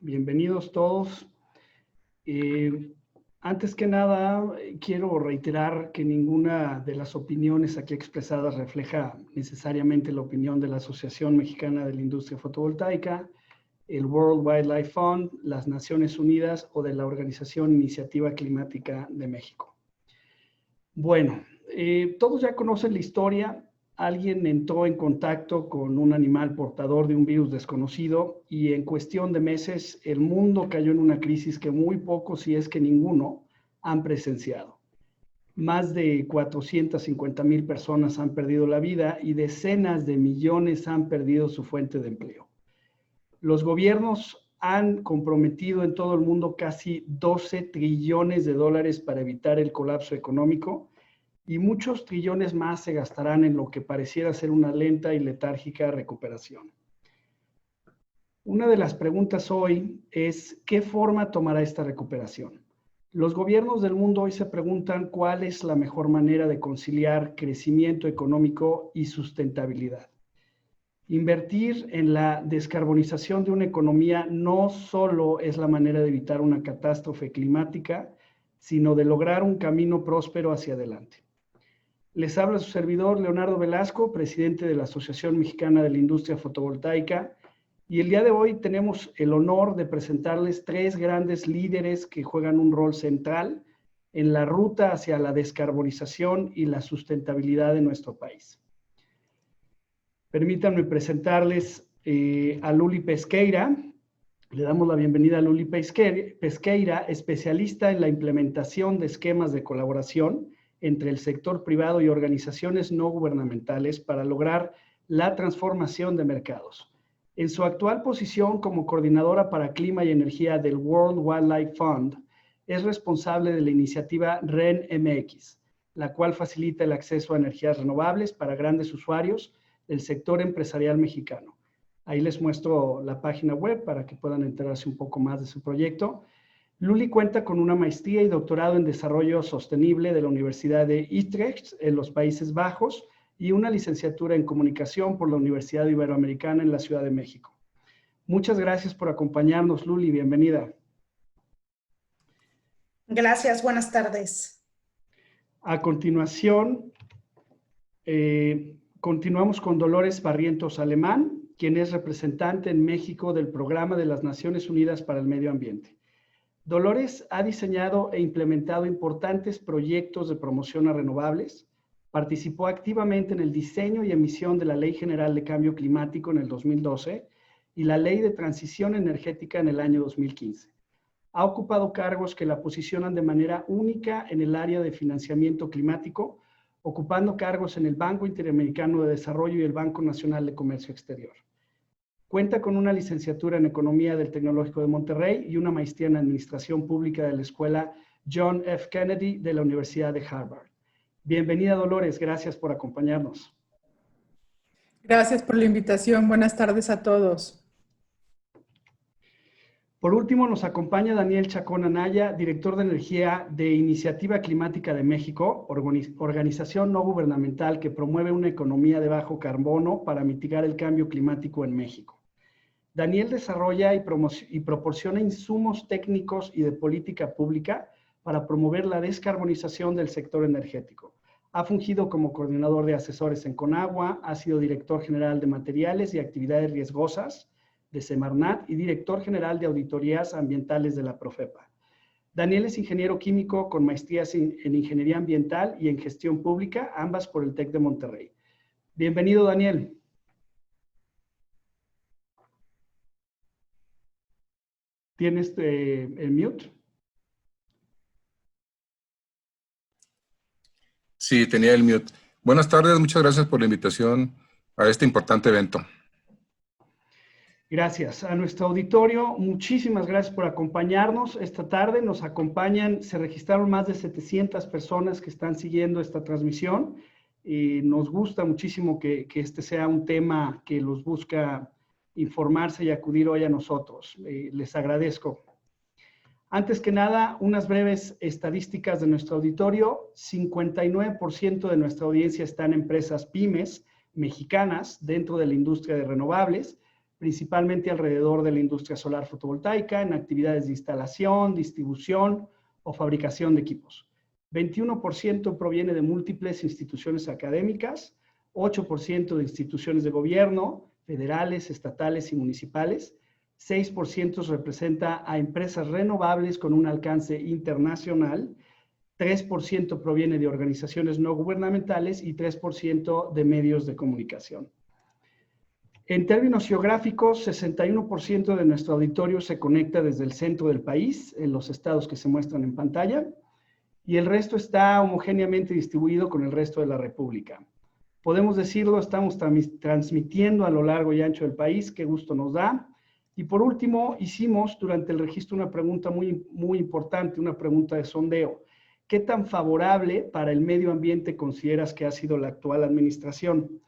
Bienvenidos todos. Antes que nada, quiero reiterar que ninguna de las opiniones aquí expresadas refleja necesariamente la opinión de la Asociación Mexicana de la Industria Fotovoltaica, el World Wildlife Fund, las Naciones Unidas o de la Organización Iniciativa Climática de México. Bueno, todos ya conocen la historia. Alguien entró en contacto con un animal portador de un virus desconocido y en cuestión de meses el mundo cayó en una crisis que muy pocos, si es que ninguno, han presenciado. Más de 450,000 personas han perdido la vida y decenas de millones han perdido su fuente de empleo. Los gobiernos han comprometido en todo el mundo casi 12 trillones de dólares para evitar el colapso económico, y muchos trillones más se gastarán en lo que pareciera ser una lenta y letárgica recuperación. Una de las preguntas hoy es, ¿qué forma tomará esta recuperación? Los gobiernos del mundo hoy se preguntan cuál es la mejor manera de conciliar crecimiento económico y sustentabilidad. Invertir en la descarbonización de una economía no solo es la manera de evitar una catástrofe climática, sino de lograr un camino próspero hacia adelante. Les habla su servidor Leonardo Velasco, presidente de la Asociación Mexicana de la Industria Fotovoltaica, y el día de hoy tenemos el honor de presentarles tres grandes líderes que juegan un rol central en la ruta hacia la descarbonización y la sustentabilidad de nuestro país. Permítanme presentarles a Luli Pesqueira. Le damos la bienvenida a Luli Pesqueira, especialista en la implementación de esquemas de colaboración entre el sector privado y organizaciones no gubernamentales para lograr la transformación de mercados. En su actual posición como coordinadora para clima y energía del World Wildlife Fund, es responsable de la iniciativa REN-MX, la cual facilita el acceso a energías renovables para grandes usuarios del sector empresarial mexicano. Ahí les muestro la página web para que puedan enterarse un poco más de su proyecto. Luli cuenta con una maestría y doctorado en Desarrollo Sostenible de la Universidad de Utrecht en los Países Bajos y una licenciatura en Comunicación por la Universidad Iberoamericana en la Ciudad de México. Muchas gracias por acompañarnos, Luli. Bienvenida. Gracias. Buenas tardes. A continuación, continuamos con Dolores Barrientos Alemán, quien es representante en México del Programa de las Naciones Unidas para el Medio Ambiente. Dolores ha diseñado e implementado importantes proyectos de promoción a renovables, participó activamente en el diseño y emisión de la Ley General de Cambio Climático en el 2012 y la Ley de Transición Energética en el año 2015. Ha ocupado cargos que la posicionan de manera única en el área de financiamiento climático, ocupando cargos en el Banco Interamericano de Desarrollo y el Banco Nacional de Comercio Exterior. Cuenta con una licenciatura en Economía del Tecnológico de Monterrey y una maestría en Administración Pública de la Escuela John F. Kennedy de la Universidad de Harvard. Bienvenida, Dolores. Gracias por acompañarnos. Gracias por la invitación. Buenas tardes a todos. Por último, nos acompaña Daniel Chacón Anaya, director de Energía de Iniciativa Climática de México, organización no gubernamental que promueve una economía de bajo carbono para mitigar el cambio climático en México. Daniel desarrolla y proporciona insumos técnicos y de política pública para promover la descarbonización del sector energético. Ha fungido como coordinador de asesores en Conagua, ha sido director general de materiales y actividades riesgosas de Semarnat y director general de auditorías ambientales de la Profepa. Daniel es ingeniero químico con maestrías en ingeniería ambiental y en gestión pública, ambas por el TEC de Monterrey. Bienvenido, Daniel. ¿Tienes el mute? Sí, tenía el mute. Buenas tardes, muchas gracias por la invitación a este importante evento. Gracias. A nuestro auditorio, muchísimas gracias por acompañarnos esta tarde. Nos acompañan, se registraron más de 700 personas que están siguiendo esta transmisión. Nos gusta muchísimo que este sea un tema que los busca informarse y acudir hoy a nosotros. Les agradezco. Antes que nada, unas breves estadísticas de nuestro auditorio. 59% de nuestra audiencia está en empresas pymes mexicanas dentro de la industria de renovables. principalmente alrededor de la industria solar fotovoltaica, en actividades de instalación, distribución o fabricación de equipos. 21% proviene de múltiples instituciones académicas, 8% de instituciones de gobierno, federales, estatales y municipales, 6% representa a empresas renovables con un alcance internacional, 3% proviene de organizaciones no gubernamentales y 3% de medios de comunicación. En términos geográficos, 61% de nuestro auditorio se conecta desde el centro del país, en los estados que se muestran en pantalla, y el resto está homogéneamente distribuido con el resto de la República. Podemos decirlo, estamos transmitiendo a lo largo y ancho del país, qué gusto nos da. Y por último, hicimos durante el registro una pregunta muy importante, una pregunta de sondeo. ¿Qué tan favorable para el medio ambiente consideras que ha sido la actual administración?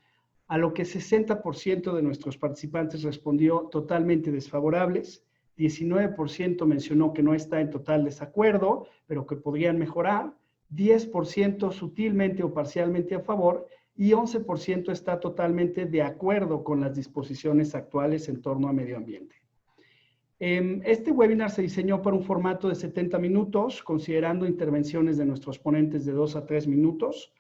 A lo que 60% de nuestros participantes respondió totalmente desfavorables, 19% mencionó que no está en total desacuerdo, pero que podrían mejorar, 10% sutilmente o parcialmente a favor y 11% está totalmente de acuerdo con las disposiciones actuales en torno a medio ambiente. Este webinar se diseñó para un formato de 70 minutos, considerando intervenciones de nuestros ponentes de 2 a 3 minutos.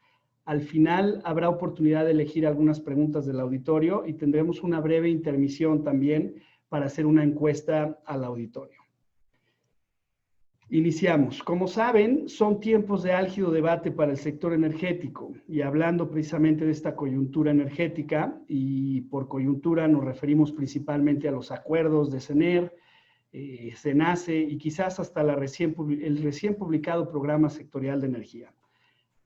Al final habrá oportunidad de elegir algunas preguntas del auditorio y tendremos una breve intermisión también para hacer una encuesta al auditorio. Iniciamos. Como saben, son tiempos de álgido debate para el sector energético y hablando precisamente de esta coyuntura energética, y por coyuntura nos referimos principalmente a los acuerdos de CENER, CENACE y quizás hasta el recién publicado Programa Sectorial de Energía.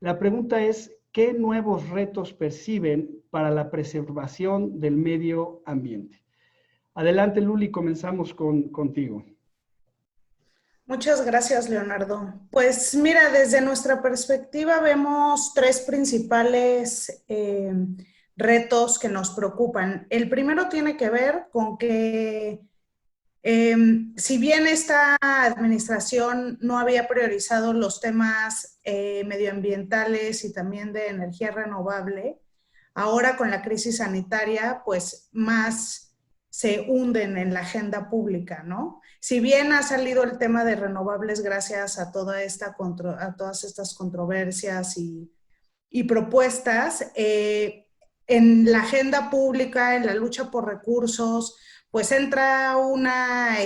La pregunta es, ¿qué nuevos retos perciben para la preservación del medio ambiente? Adelante, Luli, comenzamos contigo. Muchas gracias, Leonardo. Pues mira, desde nuestra perspectiva vemos 3 principales retos que nos preocupan. El primero tiene que ver con que si bien esta administración no había priorizado los temas medioambientales y también de energía renovable, ahora con la crisis sanitaria, pues más se hunden en la agenda pública, ¿no? Si bien ha salido el tema de renovables gracias a todas estas controversias y propuestas, en la agenda pública, en la lucha por recursos, pues entra una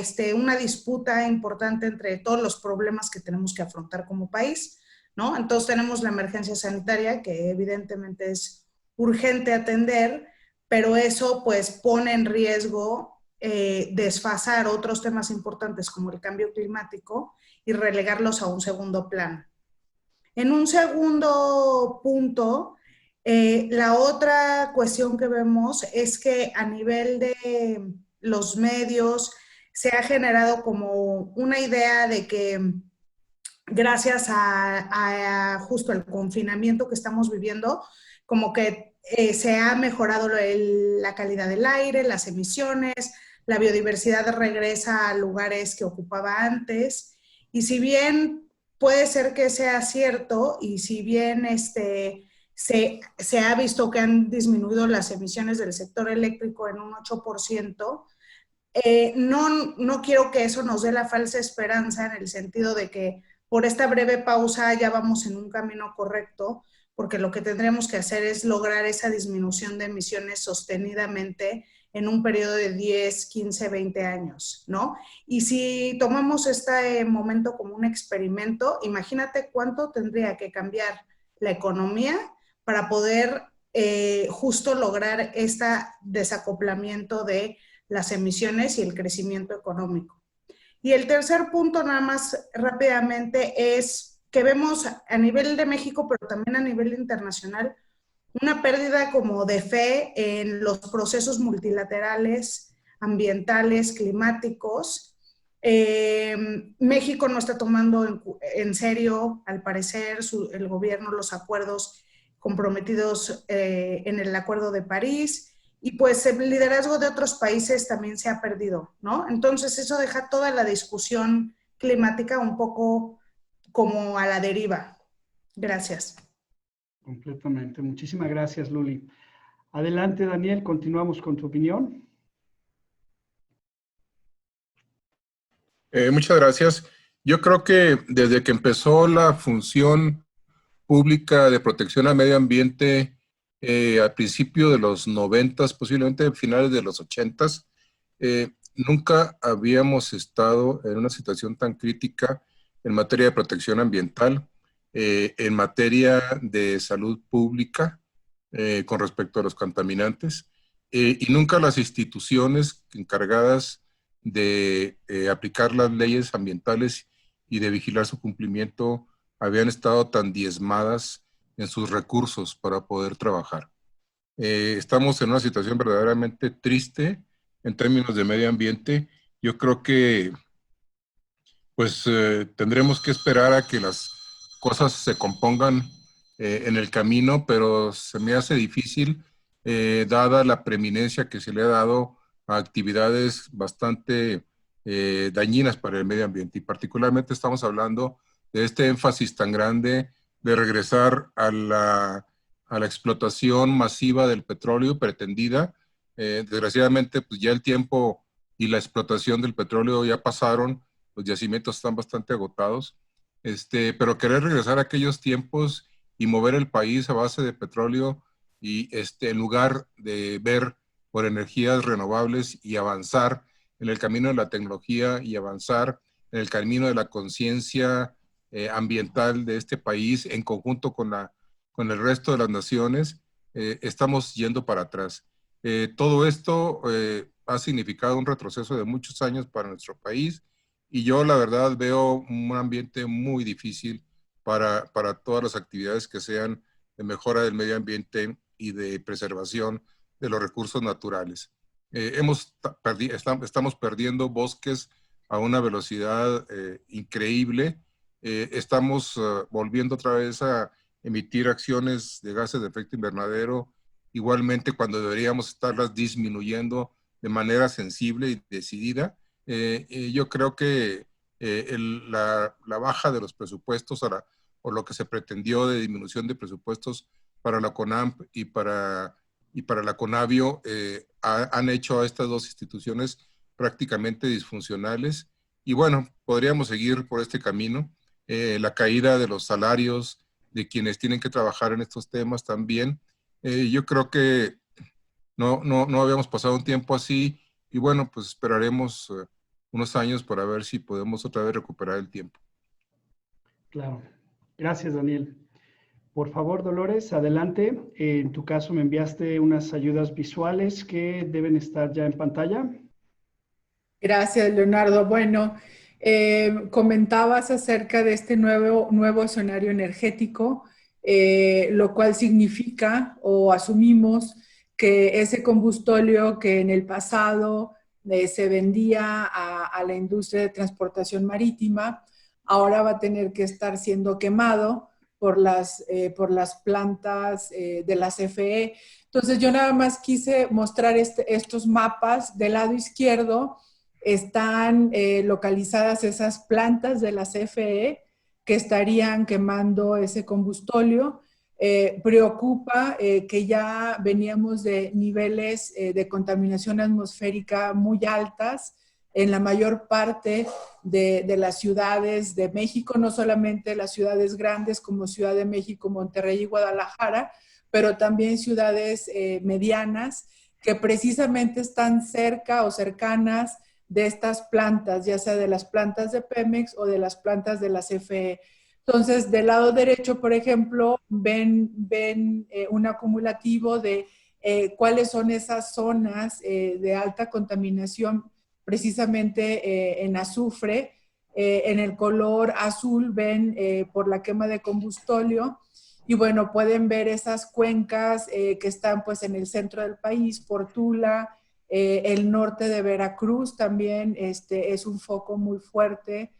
disputa importante entre todos los problemas que tenemos que afrontar como país, ¿no? Entonces tenemos la emergencia sanitaria, que evidentemente es urgente atender, pero eso pues pone en riesgo desfasar otros temas importantes como el cambio climático y relegarlos a un segundo plano. En un segundo punto, la otra cuestión que vemos es que a nivel de los medios se ha generado como una idea de que gracias a justo el confinamiento que estamos viviendo, como que se ha mejorado la calidad del aire, las emisiones, la biodiversidad regresa a lugares que ocupaba antes, y si bien puede ser que sea cierto, y si bien se ha visto que han disminuido las emisiones del sector eléctrico en un 8%, no quiero que eso nos dé la falsa esperanza en el sentido de que por esta breve pausa ya vamos en un camino correcto, porque lo que tendremos que hacer es lograr esa disminución de emisiones sostenidamente en un periodo de 10, 15, 20 años, ¿no? Y si tomamos este momento como un experimento, imagínate cuánto tendría que cambiar la economía para poder justo lograr este desacoplamiento de las emisiones y el crecimiento económico. Y el tercer punto, nada más rápidamente, es que vemos a nivel de México, pero también a nivel internacional, una pérdida como de fe en los procesos multilaterales, ambientales, climáticos. México no está tomando en serio, al parecer, el gobierno, los acuerdos comprometidos en el Acuerdo de París, y pues el liderazgo de otros países también se ha perdido, ¿no? Entonces eso deja toda la discusión climática un poco como a la deriva. Gracias. Completamente. Muchísimas gracias, Luli. Adelante, Daniel, continuamos con tu opinión. Muchas gracias. Yo creo que desde que empezó la función pública de protección al medio ambiente al principio de los 90, posiblemente finales de los 80, nunca habíamos estado en una situación tan crítica en materia de protección ambiental, en materia de salud pública con respecto a los contaminantes, y nunca las instituciones encargadas de aplicar las leyes ambientales y de vigilar su cumplimiento habían estado tan diezmadas en sus recursos para poder trabajar. Estamos en una situación verdaderamente triste en términos de medio ambiente. Yo creo que pues tendremos que esperar a que las cosas se compongan en el camino, pero se me hace difícil, dada la preeminencia que se le ha dado a actividades bastante dañinas para el medio ambiente. Y particularmente estamos hablando de este énfasis tan grande de regresar a la explotación masiva del petróleo pretendida. Desgraciadamente, pues ya el tiempo y la explotación del petróleo ya pasaron, los yacimientos están bastante agotados, pero querer regresar a aquellos tiempos y mover el país a base de petróleo y en lugar de ver por energías renovables y avanzar en el camino de la tecnología y avanzar en el camino de la conciencia ambiental de este país en conjunto con el resto de las naciones, estamos yendo para atrás. Todo esto ha significado un retroceso de muchos años para nuestro país y yo la verdad veo un ambiente muy difícil para todas las actividades que sean de mejora del medio ambiente y de preservación de los recursos naturales. Estamos perdiendo bosques a una velocidad increíble. Estamos volviendo otra vez a emitir acciones de gases de efecto invernadero, igualmente cuando deberíamos estarlas disminuyendo de manera sensible y decidida. Yo creo que la baja de los presupuestos o lo que se pretendió de disminución de presupuestos para la CONAMP y para la CONAVIO han hecho a estas dos instituciones prácticamente disfuncionales. Y bueno, podríamos seguir por este camino. La caída de los salarios de quienes tienen que trabajar en estos temas también. Yo creo que no habíamos pasado un tiempo así y bueno, pues esperaremos unos años para ver si podemos otra vez recuperar el tiempo. Claro. Gracias, Daniel. Por favor, Dolores, adelante. En tu caso me enviaste unas ayudas visuales que deben estar ya en pantalla. Gracias, Leonardo. Bueno, comentabas acerca de este nuevo escenario energético, lo cual significa o asumimos que ese combustóleo que en el pasado se vendía a la industria de transportación marítima, ahora va a tener que estar siendo quemado por las plantas de la CFE. Entonces yo nada más quise mostrar estos mapas. Del lado izquierdo están localizadas esas plantas de la CFE que estarían quemando ese combustóleo. Preocupa que ya veníamos de niveles de contaminación atmosférica muy altas en la mayor parte de las ciudades de México, no solamente las ciudades grandes como Ciudad de México, Monterrey y Guadalajara, pero también ciudades medianas que precisamente están cerca o cercanas de estas plantas, ya sea de las plantas de Pemex o de las plantas de la CFE. Entonces, del lado derecho, por ejemplo, ven un acumulativo de cuáles son esas zonas de alta contaminación, precisamente en azufre. En el color azul ven por la quema de combustóleo. Y bueno, pueden ver esas cuencas que están pues en el centro del país, por Tula, el norte de Veracruz también es un foco muy fuerte,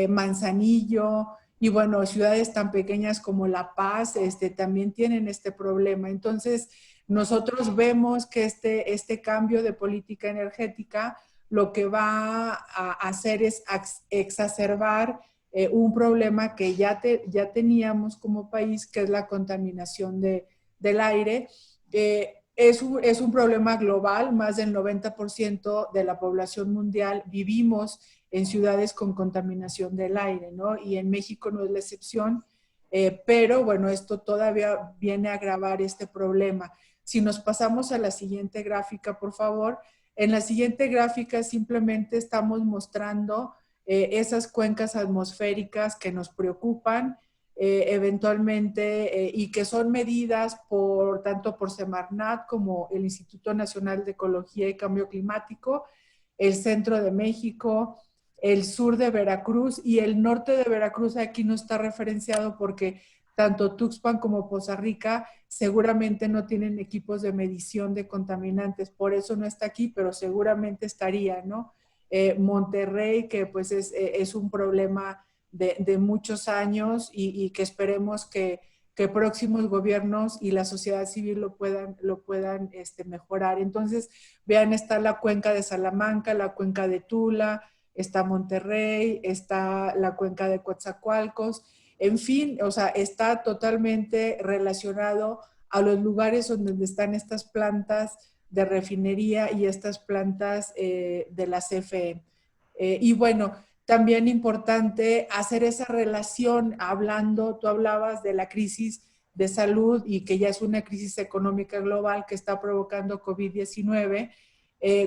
Manzanillo, y bueno, ciudades tan pequeñas como La Paz también tienen este problema. Entonces, nosotros vemos que este cambio de política energética lo que va a hacer es exacerbar un problema que ya teníamos como país, que es la contaminación del aire. Es un problema global. Más del 90% de la población mundial vivimos en ciudades con contaminación del aire, ¿no? Y en México no es la excepción, pero bueno, esto todavía viene a agravar este problema. Si nos pasamos a la siguiente gráfica, por favor. En la siguiente gráfica simplemente estamos mostrando esas cuencas atmosféricas que nos preocupan eventualmente y que son medidas tanto por Semarnat como el Instituto Nacional de Ecología y Cambio Climático, el centro de México, el sur de Veracruz y el norte de Veracruz. Aquí no está referenciado porque tanto Tuxpan como Poza Rica seguramente no tienen equipos de medición de contaminantes, por eso no está aquí, pero seguramente estaría, ¿no? Monterrey, que pues es un problema de muchos años y que esperemos que próximos gobiernos y la sociedad civil lo puedan mejorar. Entonces, vean, está la cuenca de Salamanca, la cuenca de Tula, está Monterrey, está la cuenca de Coatzacoalcos, en fin, o sea, está totalmente relacionado a los lugares donde están estas plantas de refinería y estas plantas de la CFE. Y bueno, también importante hacer esa relación, tú hablabas de la crisis de salud y que ya es una crisis económica global que está provocando COVID-19.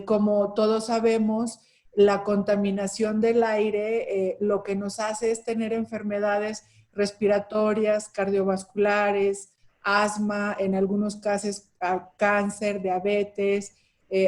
Como todos sabemos, la contaminación del aire lo que nos hace es tener enfermedades respiratorias, cardiovasculares, asma, en algunos casos cáncer, diabetes,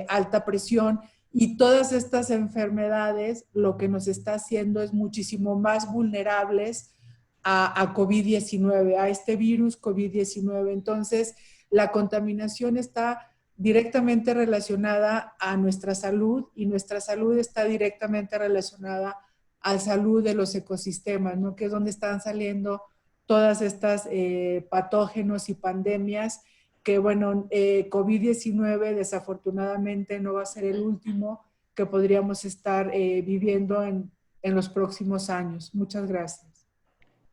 alta presión. Y todas estas enfermedades lo que nos está haciendo es muchísimo más vulnerables a COVID-19, a este virus COVID-19. Entonces, la contaminación está directamente relacionada a nuestra salud y nuestra salud está directamente relacionada a la salud de los ecosistemas, ¿no? Que es donde están saliendo todas estas patógenos y pandemias que, bueno, COVID-19 desafortunadamente no va a ser el último que podríamos estar viviendo en los próximos años. Muchas gracias.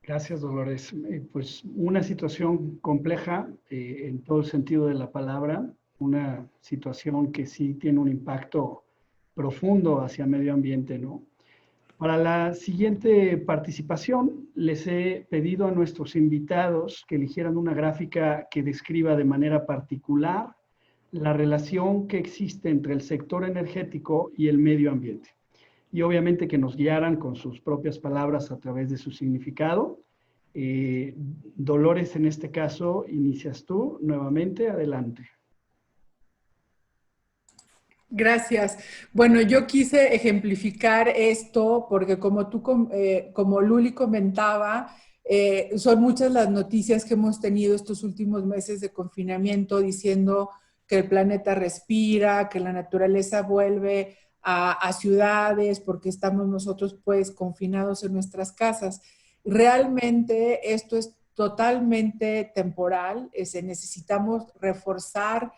Gracias, Dolores. Pues una situación compleja en todo el sentido de la palabra, una situación que sí tiene un impacto profundo hacia el medio ambiente, ¿no? Para la siguiente participación, les he pedido a nuestros invitados que eligieran una gráfica que describa de manera particular la relación que existe entre el sector energético y el medio ambiente. Y obviamente que nos guiaran con sus propias palabras a través de su significado. Dolores, en este caso, inicias tú nuevamente. Adelante. Gracias. Bueno, yo quise ejemplificar esto porque como Luli comentaba, son muchas las noticias que hemos tenido estos últimos meses de confinamiento diciendo que el planeta respira, que la naturaleza vuelve a ciudades porque estamos nosotros pues confinados en nuestras casas. Realmente esto es totalmente temporal, necesitamos reforzar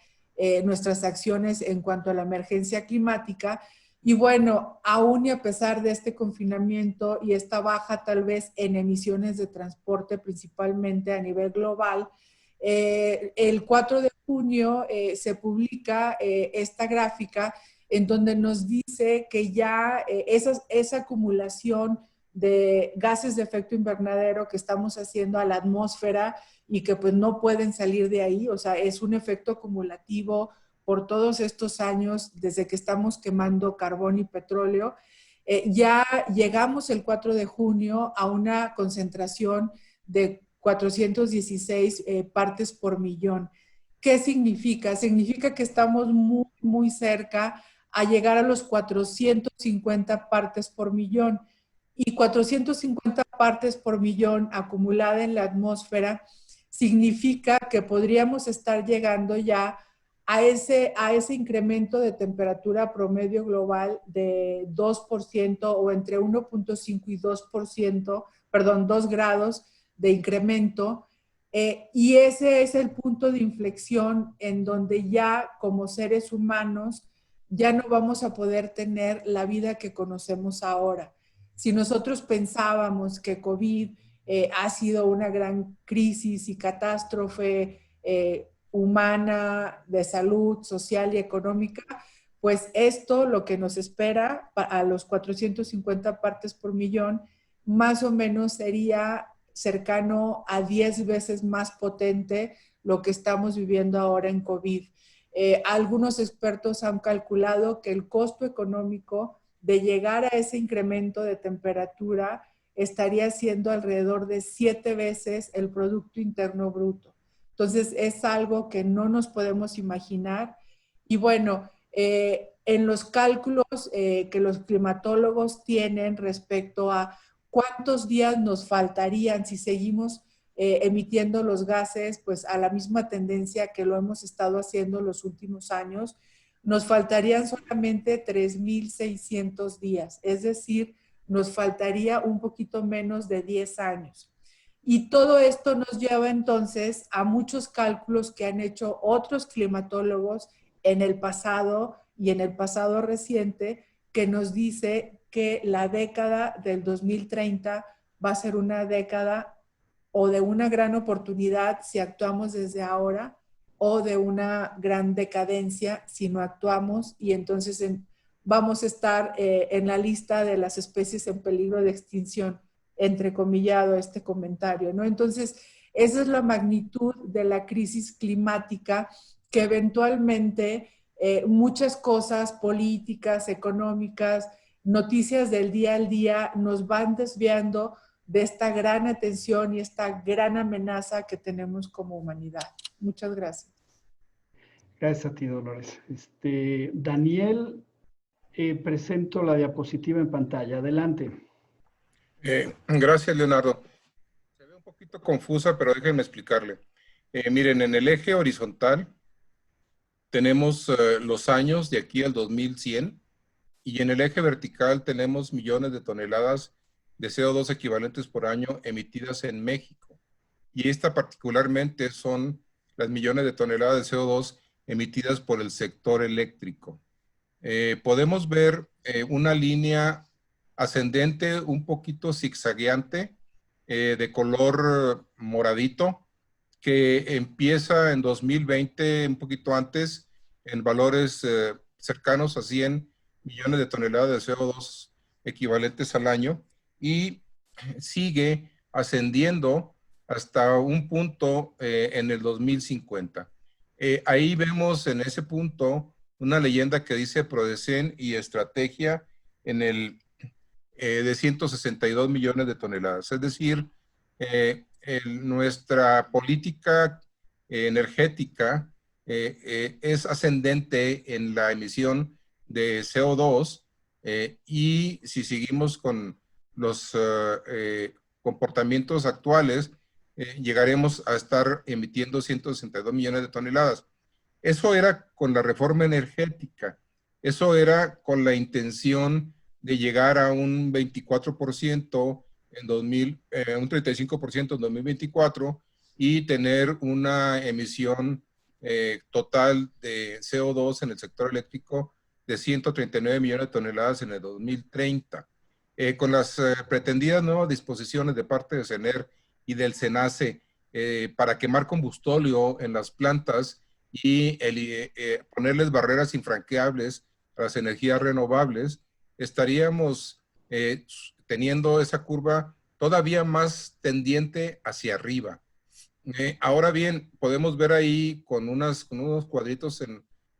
nuestras acciones en cuanto a la emergencia climática. Y bueno, aún y a pesar de este confinamiento y esta baja tal vez en emisiones de transporte, principalmente a nivel global, el 4 de junio se publica esta gráfica en donde nos dice que ya esa acumulación de gases de efecto invernadero que estamos haciendo a la atmósfera y que pues no pueden salir de ahí, o sea, es un efecto acumulativo por todos estos años desde que estamos quemando carbón y petróleo. Ya llegamos el 4 de junio a una concentración de 416 partes por millón. ¿Qué significa? Significa que estamos muy, muy cerca a llegar a los 450 partes por millón. Y 450 partes por millón acumulada en la atmósfera significa que podríamos estar llegando ya a ese incremento de temperatura promedio global de 2% o entre 1.5 y 2%, perdón, 2 grados de incremento. Y ese es el punto de inflexión en donde ya como seres humanos ya no vamos a poder tener la vida que conocemos ahora. Si nosotros pensábamos que COVID ha sido una gran crisis y catástrofe humana, de salud, social y económica, pues esto lo que nos espera a los 450 partes por millón, más o menos sería cercano a 10 veces más potente lo que estamos viviendo ahora en COVID. Algunos expertos han calculado que el costo económico de llegar a ese incremento de temperatura estaría siendo alrededor de 7 veces el Producto Interno Bruto. Entonces, es algo que no nos podemos imaginar. Y bueno, en los cálculos que los climatólogos tienen respecto a cuántos días nos faltarían si seguimos emitiendo los gases, pues a la misma tendencia que lo hemos estado haciendo los últimos años, nos faltarían solamente 3,600 días, es decir, nos faltaría un poquito menos de 10 años. Y todo esto nos lleva entonces a muchos cálculos que han hecho otros climatólogos en el pasado y en el pasado reciente, que nos dice que la década del 2030 va a ser una década o de una gran oportunidad si actuamos desde ahora, o de una gran decadencia si no actuamos, y entonces vamos a estar en la lista de las especies en peligro de extinción, entrecomillado este comentario, ¿no? Entonces, esa es la magnitud de la crisis climática que eventualmente muchas cosas políticas, económicas, noticias del día al día nos van desviando de esta gran atención y esta gran amenaza que tenemos como humanidad. Muchas gracias. Gracias a ti, Dolores. Daniel, presento la diapositiva en pantalla. Adelante. Gracias, Leonardo. Se ve un poquito confusa, pero déjenme explicarle. Miren, en el eje horizontal tenemos los años de aquí al 2100, y en el eje vertical tenemos millones de toneladas de CO2 equivalentes por año emitidas en México. Y esta particularmente son las millones de toneladas de CO2 emitidas por el sector eléctrico. Podemos ver una línea ascendente un poquito zigzagueante de color moradito, que empieza en 2020, un poquito antes, en valores cercanos a 100 millones de toneladas de CO2 equivalentes al año, y sigue ascendiendo hasta un punto en el 2050. Ahí vemos en ese punto una leyenda que dice Prodecen y estrategia en el de 162 millones de toneladas. Es decir, nuestra política energética es ascendente en la emisión de CO2, y si seguimos con los comportamientos actuales, llegaremos a estar emitiendo 162 millones de toneladas. Eso era con la reforma energética. Eso era con la intención de llegar a un 24% en un 35% en 2024, y tener una emisión total de CO2 en el sector eléctrico de 139 millones de toneladas en el 2030. Con las pretendidas nuevas disposiciones de parte de CENER y del SENACE para quemar combustóleo en las plantas y ponerles barreras infranqueables a las energías renovables, estaríamos teniendo esa curva todavía más tendiente hacia arriba. Ahora bien, podemos ver ahí con unos cuadritos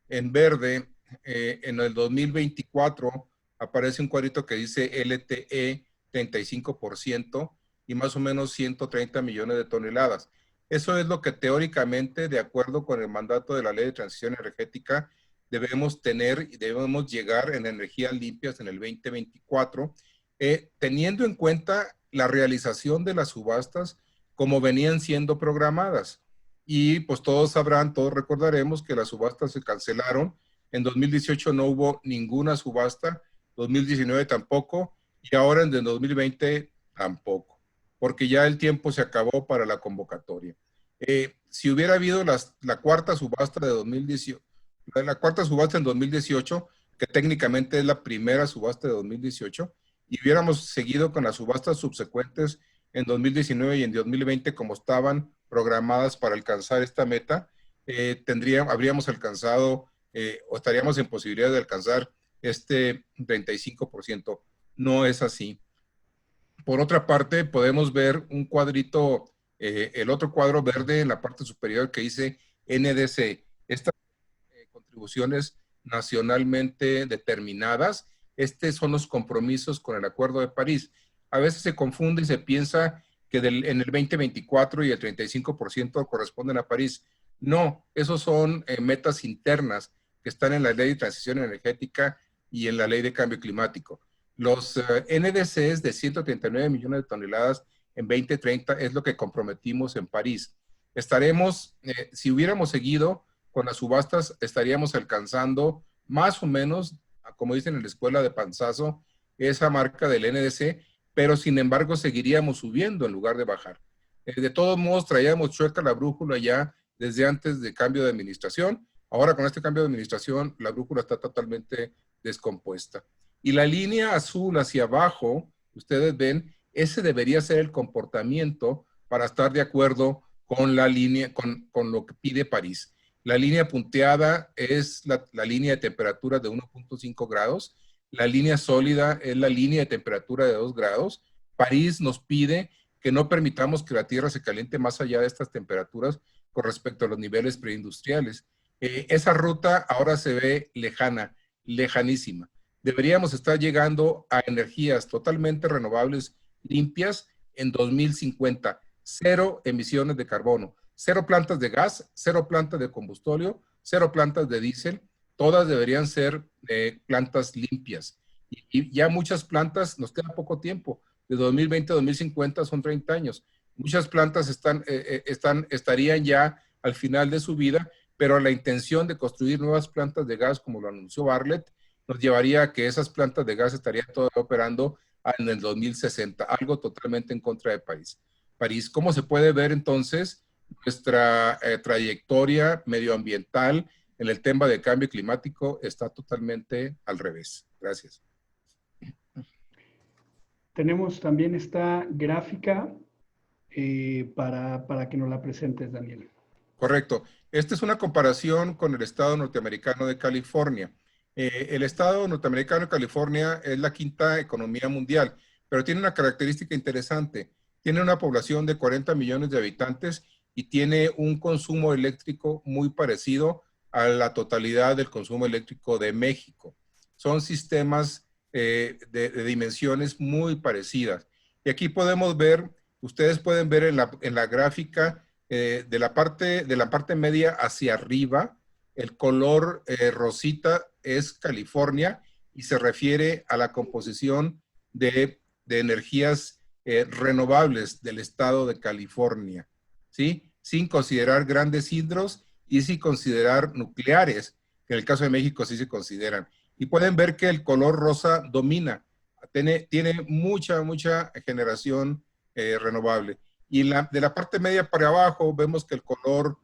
en verde, en el 2024 aparece un cuadrito que dice LTE 35% y más o menos 130 millones de toneladas. Eso es lo que teóricamente, de acuerdo con el mandato de la Ley de Transición Energética, debemos tener y debemos llegar en energías limpias en el 2024, teniendo en cuenta la realización de las subastas como venían siendo programadas. Y pues todos sabrán, todos recordaremos que las subastas se cancelaron. En 2018 no hubo ninguna subasta, 2019 tampoco, y ahora en el 2020 tampoco, porque ya el tiempo se acabó para la convocatoria. Si hubiera habido la cuarta subasta de 2018, la cuarta subasta en 2018, que técnicamente es la primera subasta de 2018, y hubiéramos seguido con las subastas subsecuentes en 2019 y en 2020 como estaban programadas para alcanzar esta meta, habríamos alcanzado o estaríamos en posibilidad de alcanzar este 35%. No es así. Por otra parte, podemos ver un cuadrito, el otro cuadro verde en la parte superior que dice NDC. Estas contribuciones nacionalmente determinadas, estos son los compromisos con el Acuerdo de París. A veces se confunde y se piensa que en el 2024 y el 35% corresponden a París. No, esos son metas internas que están en la Ley de Transición Energética y en la Ley de Cambio Climático. Los NDCs de 139 millones de toneladas en 2030 es lo que comprometimos en París. Estaremos, si hubiéramos seguido con las subastas, estaríamos alcanzando más o menos, como dicen en la escuela de panzazo, esa marca del NDC, pero sin embargo seguiríamos subiendo en lugar de bajar. De todos modos, traíamos chueca la brújula ya desde antes del cambio de administración. Ahora con este cambio de administración, la brújula está totalmente descompuesta. Y la línea azul hacia abajo, ustedes ven, ese debería ser el comportamiento para estar de acuerdo con la línea, con lo que pide París. La línea punteada es la línea de temperatura de 1.5 grados. La línea sólida es la línea de temperatura de 2 grados. París nos pide que no permitamos que la Tierra se caliente más allá de estas temperaturas con respecto a los niveles preindustriales. Esa ruta ahora se ve lejana, lejanísima. Deberíamos estar llegando a energías totalmente renovables, limpias, en 2050. 0 emisiones de carbono, 0 plantas de gas, 0 plantas de combustóleo, 0 plantas de diésel. Todas deberían ser plantas limpias. Y ya muchas plantas, nos queda poco tiempo. De 2020 a 2050 son 30 años. Muchas plantas estarían ya al final de su vida, pero la intención de construir nuevas plantas de gas, como lo anunció Bartlett, nos llevaría a que esas plantas de gas estarían todavía operando en el 2060, algo totalmente en contra de París. ¿Cómo se puede ver entonces nuestra trayectoria medioambiental en el tema de cambio climático? Está totalmente al revés. Gracias. Tenemos también esta gráfica para que nos la presentes, Daniel. Correcto. Esta es una comparación con el estado norteamericano de California. El estado norteamericano de California es la quinta economía mundial, pero tiene una característica interesante. Tiene una población de 40 millones de habitantes y tiene un consumo eléctrico muy parecido a la totalidad del consumo eléctrico de México. Son sistemas de dimensiones muy parecidas. Y aquí podemos ver, ustedes pueden ver en la gráfica de la parte media hacia arriba, el color rosita es California y se refiere a la composición de energías renovables del estado de California, ¿sí? Sin considerar grandes hidros y sin considerar nucleares, que en el caso de México sí se consideran. Y pueden ver que el color rosa domina, tiene mucha generación renovable. Y de la parte media para abajo vemos que el color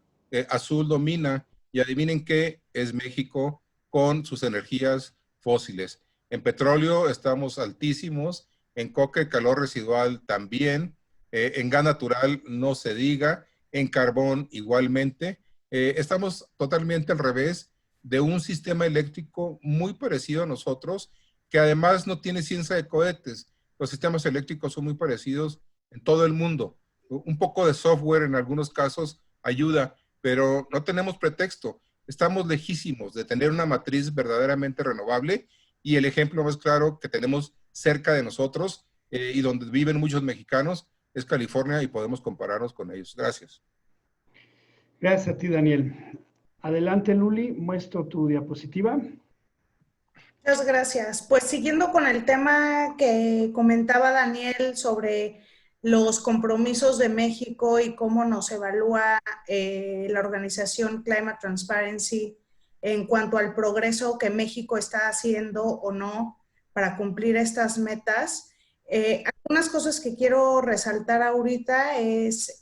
azul domina, y adivinen qué es México con sus energías fósiles. En petróleo estamos altísimos, en coque calor residual también, en gas natural no se diga, en carbón igualmente. Estamos totalmente al revés de un sistema eléctrico muy parecido a nosotros, que además no tiene ciencia de cohetes. Los sistemas eléctricos son muy parecidos en todo el mundo. Un poco de software en algunos casos ayuda, pero no tenemos pretexto. Estamos lejísimos de tener una matriz verdaderamente renovable, y el ejemplo más claro que tenemos cerca de nosotros y donde viven muchos mexicanos es California, y podemos compararnos con ellos. Gracias. Gracias a ti, Daniel. Adelante, Luli, muestro tu diapositiva. Muchas gracias. Pues siguiendo con el tema que comentaba Daniel sobre los compromisos de México y cómo nos evalúa la organización Climate Transparency en cuanto al progreso que México está haciendo o no para cumplir estas metas. Algunas cosas que quiero resaltar ahorita es,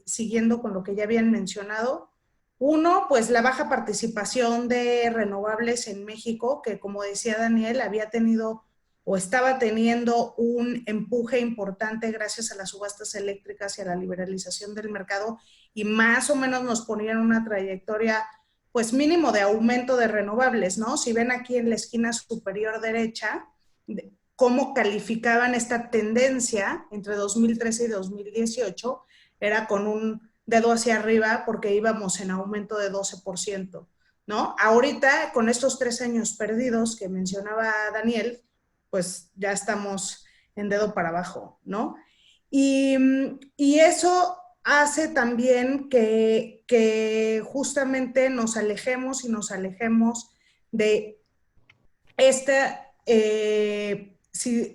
siguiendo con lo que ya habían mencionado, uno, pues la baja participación de renovables en México, que como decía Daniel, había tenido o estaba teniendo un empuje importante gracias a las subastas eléctricas y a la liberalización del mercado, y más o menos nos ponían una trayectoria pues mínimo de aumento de renovables, ¿no? Si ven aquí en la esquina superior derecha, cómo calificaban esta tendencia entre 2013 y 2018, era con un dedo hacia arriba porque íbamos en aumento de 12%, ¿no? Ahorita, con estos 3 años perdidos que mencionaba Daniel, pues ya estamos en dedo para abajo, ¿no? Y eso hace también que justamente nos alejemos de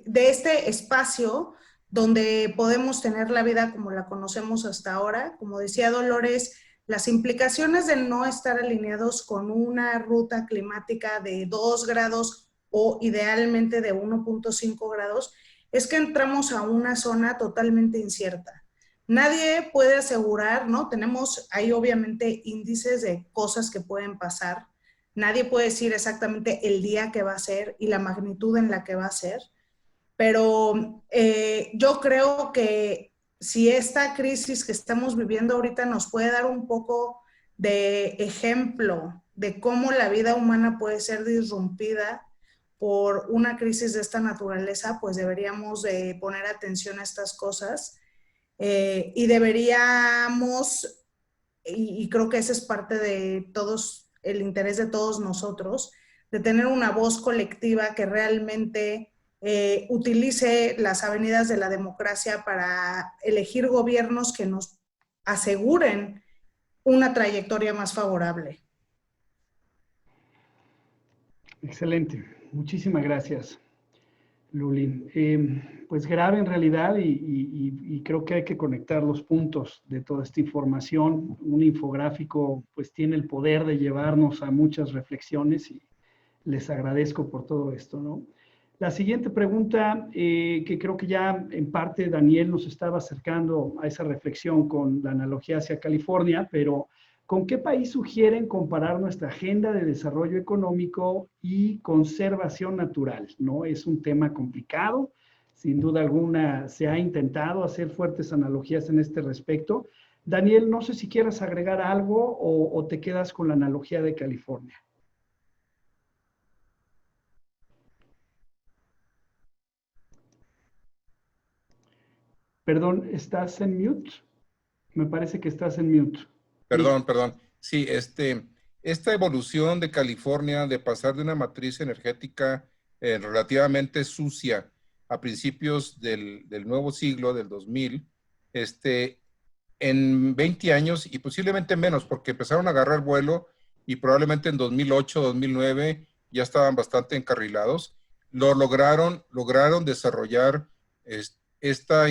de este espacio donde podemos tener la vida como la conocemos hasta ahora. Como decía Dolores, las implicaciones de no estar alineados con una ruta climática de 2 grados o idealmente de 1.5 grados es que entramos a una zona totalmente incierta. Nadie puede asegurar, ¿no? Tenemos ahí obviamente índices de cosas que pueden pasar. Nadie puede decir exactamente el día que va a ser y la magnitud en la que va a ser, pero yo creo que si esta crisis que estamos viviendo ahorita nos puede dar un poco de ejemplo de cómo la vida humana puede ser disrumpida por una crisis de esta naturaleza, pues deberíamos de poner atención a estas cosas y deberíamos, y creo que ese es parte de todos, el interés de todos nosotros, de tener una voz colectiva que realmente utilice las avenidas de la democracia para elegir gobiernos que nos aseguren una trayectoria más favorable. Excelente. Muchísimas gracias, Luli. Pues grave en realidad y creo que hay que conectar los puntos de toda esta información. Un infográfico pues tiene el poder de llevarnos a muchas reflexiones y les agradezco por todo esto, ¿no? La siguiente pregunta, que creo que ya en parte Daniel nos estaba acercando a esa reflexión con la analogía hacia California, pero ¿con qué país sugieren comparar nuestra agenda de desarrollo económico y conservación natural? ¿No? Es un tema complicado, sin duda alguna se ha intentado hacer fuertes analogías en este respecto. Daniel, no sé si quieras agregar algo o te quedas con la analogía de California. Perdón, ¿estás en mute? Me parece que estás en mute. Perdón. Sí, esta evolución de California de pasar de una matriz energética relativamente sucia a principios del nuevo siglo, del 2000, en 20 años y posiblemente menos, porque empezaron a agarrar vuelo y probablemente en 2008, 2009 ya estaban bastante encarrilados, lograron desarrollar esta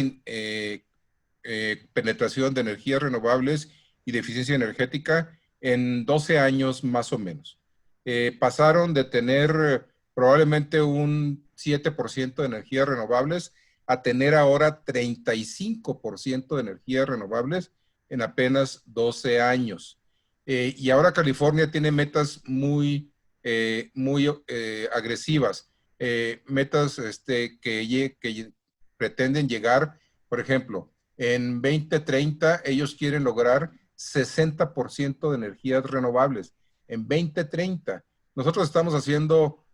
penetración de energías renovables y de eficiencia energética en 12 años más o menos. Pasaron de tener probablemente un 7% de energías renovables a tener ahora 35% de energías renovables en apenas 12 años. Y ahora California tiene metas muy agresivas, metas que pretenden llegar, por ejemplo, en 2030 ellos quieren lograr 60% de energías renovables. En 2030. Nosotros estamos haciendo,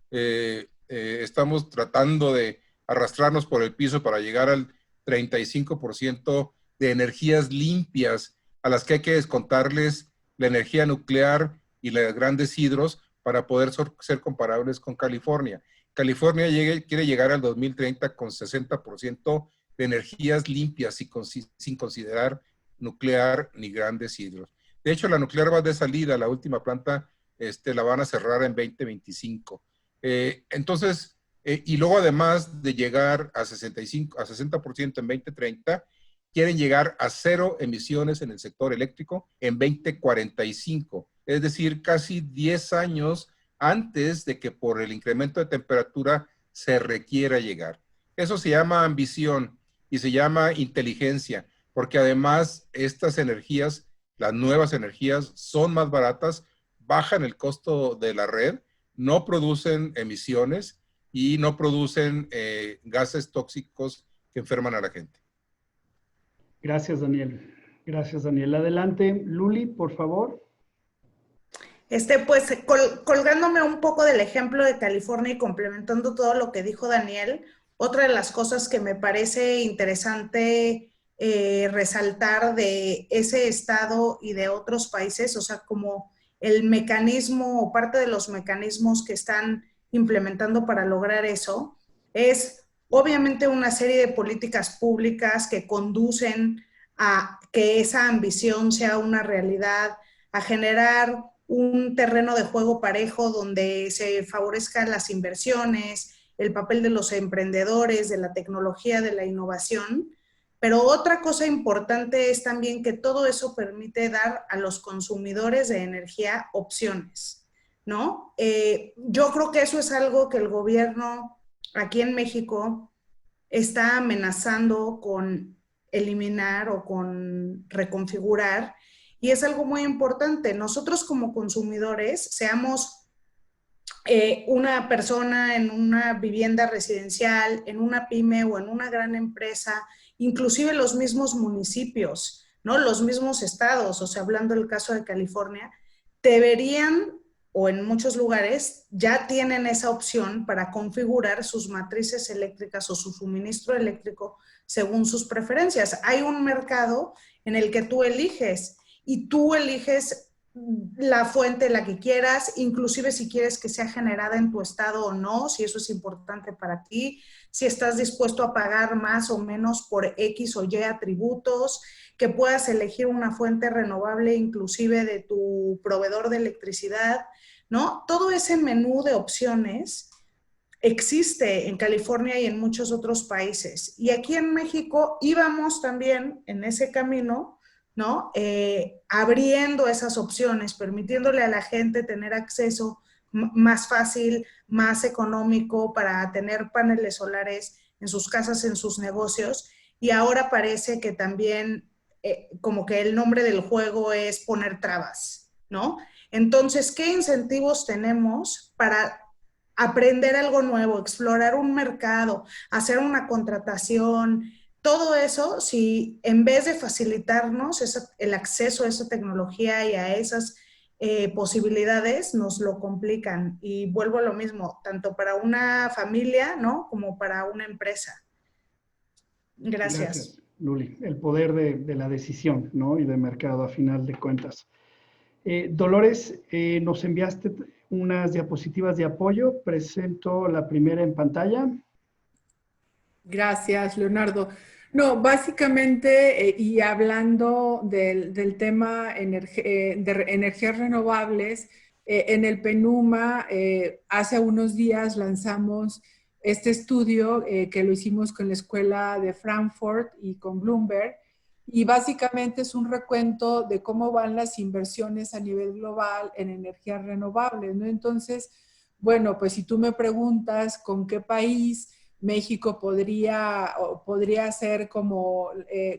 estamos tratando de arrastrarnos por el piso para llegar al 35% de energías limpias, a las que hay que descontarles la energía nuclear y las grandes hidros para poder ser comparables con California. California quiere llegar al 2030 con 60% de energías limpias sin considerar nuclear ni grandes hidros. De hecho, la nuclear va de salida, la última planta la van a cerrar en 2025. Entonces, y luego además de llegar a 60% en 2030, quieren llegar a 0 emisiones en el sector eléctrico en 2045. Es decir, casi 10 años antes de que por el incremento de temperatura se requiera llegar. Eso se llama ambición y se llama inteligencia, porque además estas energías, las nuevas energías, son más baratas, bajan el costo de la red, no producen emisiones y no producen gases tóxicos que enferman a la gente. Gracias, Daniel. Gracias, Daniel. Adelante, Luli, por favor. Pues colgándome un poco del ejemplo de California y complementando todo lo que dijo Daniel, otra de las cosas que me parece interesante resaltar de ese estado y de otros países, o sea, como el mecanismo o parte de los mecanismos que están implementando para lograr eso, es obviamente una serie de políticas públicas que conducen a que esa ambición sea una realidad, a generar un terreno de juego parejo donde se favorezcan las inversiones, el papel de los emprendedores, de la tecnología, de la innovación. Pero otra cosa importante es también que todo eso permite dar a los consumidores de energía opciones, ¿no? Yo creo que eso es algo que el gobierno aquí en México está amenazando con eliminar o con reconfigurar, y es algo muy importante. Nosotros como consumidores, seamos una persona en una vivienda residencial, en una pyme o en una gran empresa, inclusive los mismos municipios, ¿no? Los mismos estados, o sea, hablando del caso de California, deberían, o en muchos lugares, ya tienen esa opción para configurar sus matrices eléctricas o su suministro eléctrico según sus preferencias. Hay un mercado en el que tú eliges y tú eliges la fuente, la que quieras, inclusive si quieres que sea generada en tu estado o no, si eso es importante para ti, si estás dispuesto a pagar más o menos por X o Y atributos, que puedas elegir una fuente renovable inclusive de tu proveedor de electricidad, ¿no? Todo ese menú de opciones existe en California y en muchos otros países. Y aquí en México íbamos también en ese camino, ¿no? Abriendo esas opciones, permitiéndole a la gente tener acceso más fácil, más económico para tener paneles solares en sus casas, en sus negocios. Y ahora parece que también como que el nombre del juego es poner trabas, ¿no? Entonces, ¿qué incentivos tenemos para aprender algo nuevo, explorar un mercado, hacer una contratación? Todo eso, si en vez de facilitarnos el acceso a esa tecnología y a esas posibilidades, nos lo complican. Y vuelvo a lo mismo, tanto para una familia, ¿no? Como para una empresa. Gracias. Gracias, Luli. El poder de la decisión, ¿no? Y de mercado a final de cuentas. Dolores, nos enviaste unas diapositivas de apoyo. Presento la primera en pantalla. Gracias, Leonardo. No, básicamente, y hablando del tema de energías renovables, en el PENUMA, hace unos días lanzamos este estudio que lo hicimos con la Escuela de Frankfurt y con Bloomberg, y básicamente es un recuento de cómo van las inversiones a nivel global en energías renovables, ¿no? Entonces, bueno, pues si tú me preguntas con qué país México podría ser como,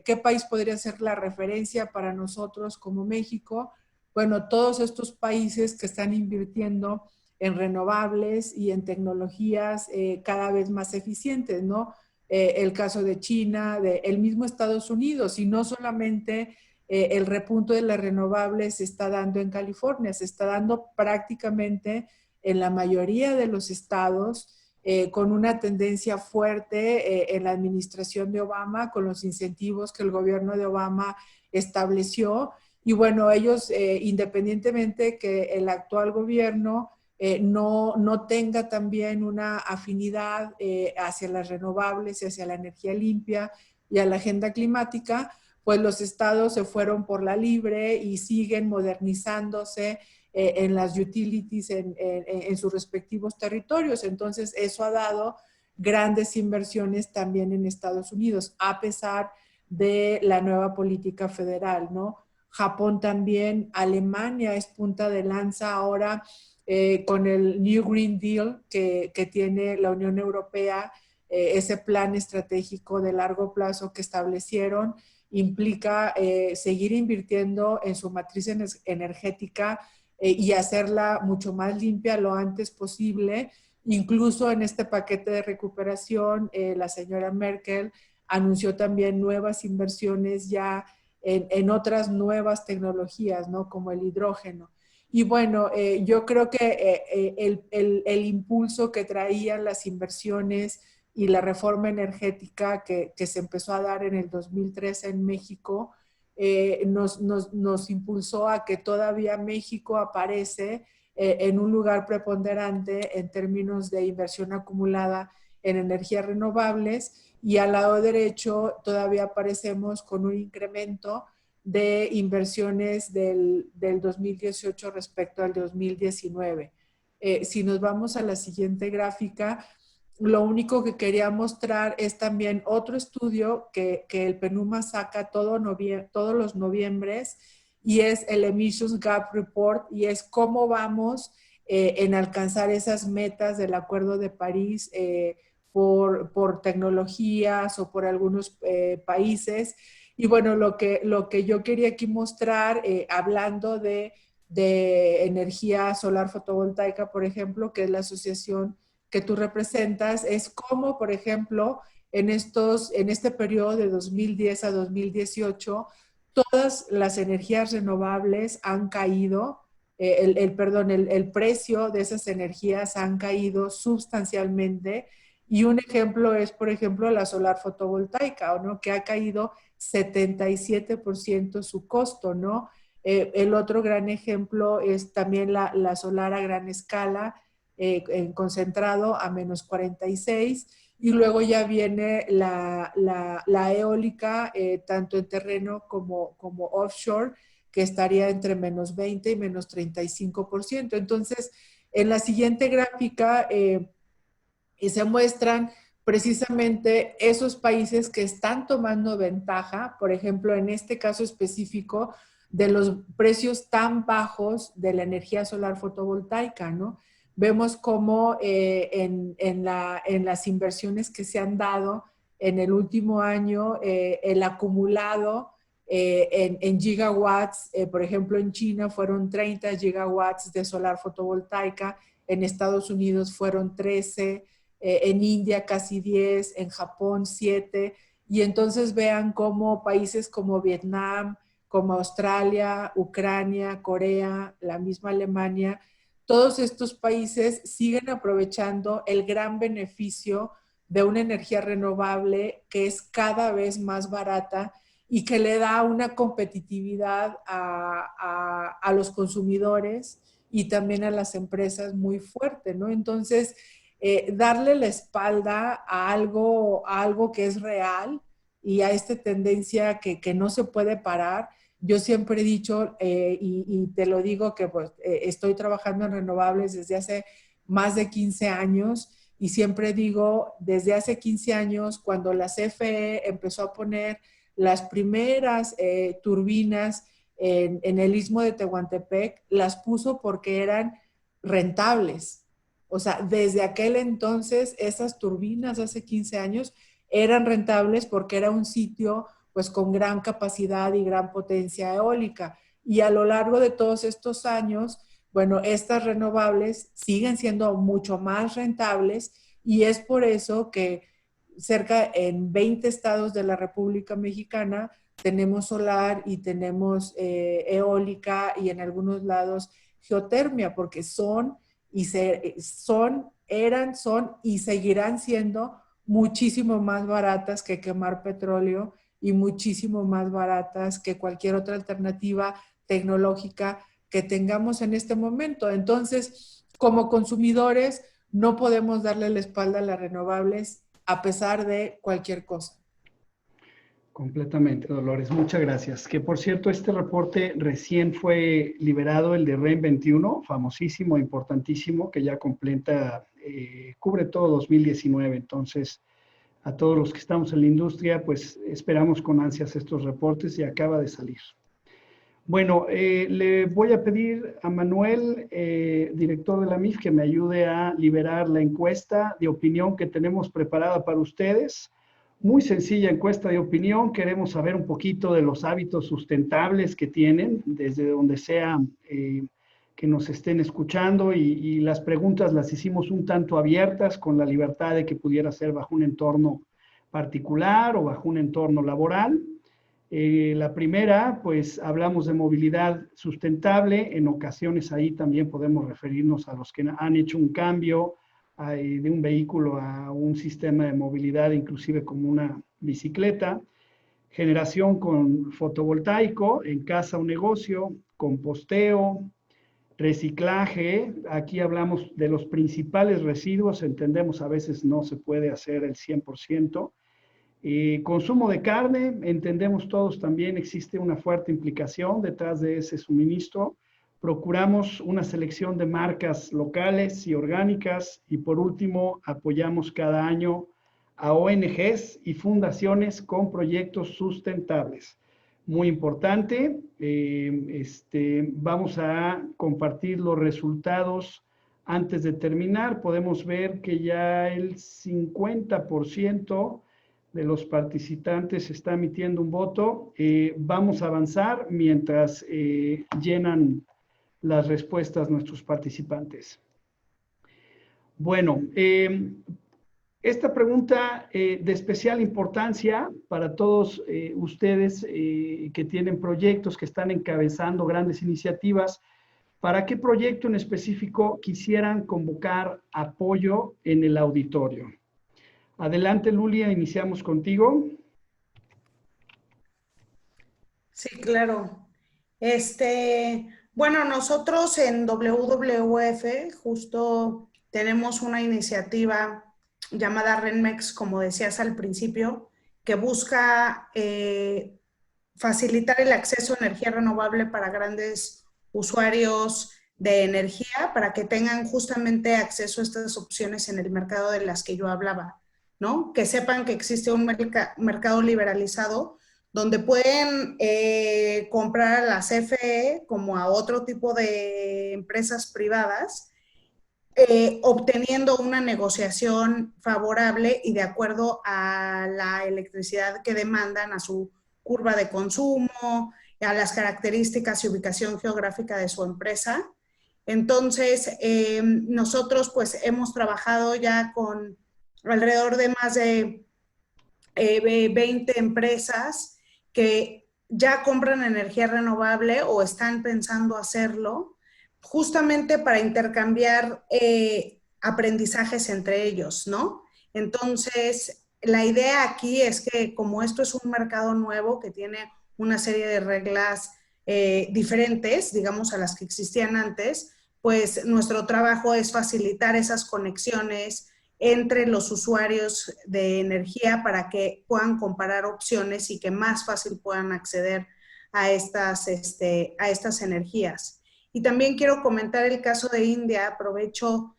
¿qué país podría ser la referencia para nosotros como México? Bueno, todos estos países que están invirtiendo en renovables y en tecnologías cada vez más eficientes, ¿no? El caso de China, el mismo Estados Unidos, y no solamente el repunto de las renovables se está dando en California, se está dando prácticamente en la mayoría de los estados, con una tendencia fuerte en la administración de Obama, con los incentivos que el gobierno de Obama estableció. Y bueno, ellos, independientemente que el actual gobierno no tenga también una afinidad hacia las renovables y hacia la energía limpia y a la agenda climática, pues los estados se fueron por la libre y siguen modernizándose en las utilities en sus respectivos territorios. Entonces, eso ha dado grandes inversiones también en Estados Unidos, a pesar de la nueva política federal, ¿no? Japón también, Alemania es punta de lanza ahora con el New Green Deal que tiene la Unión Europea, ese plan estratégico de largo plazo que establecieron, implica seguir invirtiendo en su matriz energética y hacerla mucho más limpia lo antes posible. Incluso en este paquete de recuperación, la señora Merkel anunció también nuevas inversiones ya en otras nuevas tecnologías, ¿no? Como el hidrógeno. Y bueno, yo creo que el impulso que traían las inversiones y la reforma energética que se empezó a dar en el 2013 en México, nos impulsó a que todavía México aparece en un lugar preponderante en términos de inversión acumulada en energías renovables, y al lado derecho todavía aparecemos con un incremento de inversiones del 2018 respecto al 2019. Si nos vamos a la siguiente gráfica, lo único que quería mostrar es también otro estudio que el PENUMA saca todos los noviembres, y es el Emissions Gap Report, y es cómo vamos en alcanzar esas metas del Acuerdo de París por tecnologías o por algunos países. Y bueno, lo que yo quería aquí mostrar, hablando de energía solar fotovoltaica, por ejemplo, que es la asociación que tú representas, es cómo, por ejemplo, en este periodo de 2010 a 2018, todas las energías renovables han caído, el precio de esas energías han caído sustancialmente, y un ejemplo es, por ejemplo, la solar fotovoltaica, ¿no? Que ha caído 77% su costo, ¿no? El otro gran ejemplo es también la solar a gran escala, en concentrado a menos 46, y luego ya viene la eólica, tanto en terreno como offshore, que estaría entre menos 20 y menos 35%. Entonces, en la siguiente gráfica se muestran precisamente esos países que están tomando ventaja, por ejemplo, en este caso específico, de los precios tan bajos de la energía solar fotovoltaica, ¿no? Vemos cómo en las inversiones que se han dado en el último año, el acumulado en gigawatts, por ejemplo, en China fueron 30 gigawatts de solar fotovoltaica, en Estados Unidos fueron 13, en India casi 10, en Japón 7, y entonces vean cómo países como Vietnam, como Australia, Ucrania, Corea, la misma Alemania, todos estos países siguen aprovechando el gran beneficio de una energía renovable que es cada vez más barata y que le da una competitividad a los consumidores y también a las empresas muy fuerte, ¿no? Entonces, darle la espalda a algo que es real y a esta tendencia que no se puede parar. Yo siempre he dicho, y te lo digo, que pues, estoy trabajando en renovables desde hace más de 15 años, y siempre digo, desde hace 15 años, cuando la CFE empezó a poner las primeras turbinas en el istmo de Tehuantepec, las puso porque eran rentables. O sea, desde aquel entonces, esas turbinas hace 15 años eran rentables porque era un sitio pues con gran capacidad y gran potencia eólica. Y a lo largo de todos estos años, bueno, estas renovables siguen siendo mucho más rentables, y es por eso que cerca en 20 estados de la República Mexicana tenemos solar y tenemos eólica, y en algunos lados geotermia, porque son y seguirán siendo muchísimo más baratas que quemar petróleo y muchísimo más baratas que cualquier otra alternativa tecnológica que tengamos en este momento. Entonces, como consumidores, no podemos darle la espalda a las renovables a pesar de cualquier cosa. Completamente, Dolores. Muchas gracias. Que por cierto, este reporte recién fue liberado, el de REN 21, famosísimo, importantísimo, que ya completa, cubre todo 2019. Entonces, a todos los que estamos en la industria, pues esperamos con ansias estos reportes, y acaba de salir. Bueno, le voy a pedir a Manuel, director de la MIF, que me ayude a liberar la encuesta de opinión que tenemos preparada para ustedes. Muy sencilla encuesta de opinión. Queremos saber un poquito de los hábitos sustentables que tienen, desde donde sea que nos estén escuchando, y las preguntas las hicimos un tanto abiertas, con la libertad de que pudiera ser bajo un entorno particular o bajo un entorno laboral. La primera, pues hablamos de movilidad sustentable. En ocasiones ahí también podemos referirnos a los que han hecho un cambio de un vehículo a un sistema de movilidad, inclusive como una bicicleta. Generación con fotovoltaico en casa o negocio, composteo, reciclaje. Aquí hablamos de los principales residuos, entendemos a veces no se puede hacer el 100%. Consumo de carne, entendemos todos también existe una fuerte implicación detrás de ese suministro. Procuramos una selección de marcas locales y orgánicas y por último apoyamos cada año a ONGs y fundaciones con proyectos sustentables. Muy importante, vamos a compartir los resultados antes de terminar. Podemos ver que ya el 50% de los participantes está emitiendo un voto. Vamos a avanzar mientras llenan las respuestas nuestros participantes. Bueno, esta pregunta de especial importancia para todos ustedes que tienen proyectos, que están encabezando grandes iniciativas. ¿Para qué proyecto en específico quisieran convocar apoyo en el auditorio? Adelante, Lulia, iniciamos contigo. Sí, claro. Bueno, nosotros en WWF justo tenemos una iniciativa llamada RENMEX, como decías al principio, que busca facilitar el acceso a energía renovable para grandes usuarios de energía, para que tengan justamente acceso a estas opciones en el mercado de las que yo hablaba, ¿no? Que sepan que existe un mercado liberalizado donde pueden comprar a la CFE como a otro tipo de empresas privadas, obteniendo una negociación favorable y de acuerdo a la electricidad que demandan, a su curva de consumo, a las características y ubicación geográfica de su empresa. Entonces, nosotros pues hemos trabajado ya con alrededor de más de 20 empresas que ya compran energía renovable o están pensando hacerlo, justamente para intercambiar aprendizajes entre ellos, ¿no? Entonces, la idea aquí es que como esto es un mercado nuevo que tiene una serie de reglas diferentes, digamos, a las que existían antes, pues nuestro trabajo es facilitar esas conexiones entre los usuarios de energía para que puedan comparar opciones y que más fácil puedan acceder a estas energías. Y también quiero comentar el caso de India, aprovecho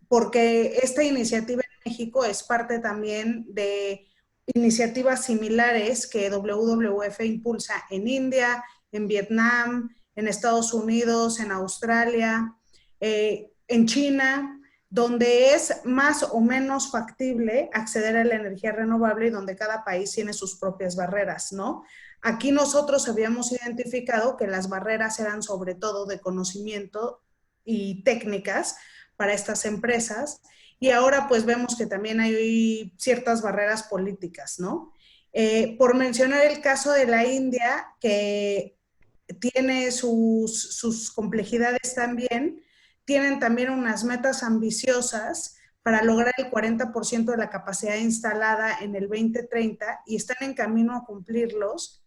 porque esta iniciativa en México es parte también de iniciativas similares que WWF impulsa en India, en Vietnam, en Estados Unidos, en Australia, en China, donde es más o menos factible acceder a la energía renovable y donde cada país tiene sus propias barreras, ¿no? Aquí nosotros habíamos identificado que las barreras eran sobre todo de conocimiento y técnicas para estas empresas y ahora pues vemos que también hay ciertas barreras políticas, ¿no? Por mencionar el caso de la India, que tiene sus complejidades también, tienen también unas metas ambiciosas para lograr el 40% de la capacidad instalada en el 2030 y están en camino a cumplirlos.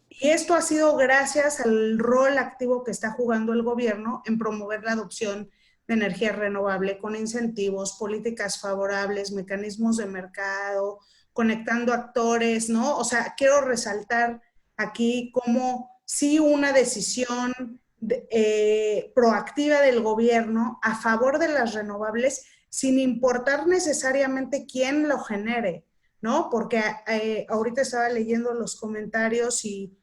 Y esto ha sido gracias al rol activo que está jugando el gobierno en promover la adopción de energía renovable con incentivos, políticas favorables, mecanismos de mercado, conectando actores, ¿no? O sea, quiero resaltar aquí cómo sí una decisión proactiva del gobierno a favor de las renovables sin importar necesariamente quién lo genere, ¿no? Porque ahorita estaba leyendo los comentarios y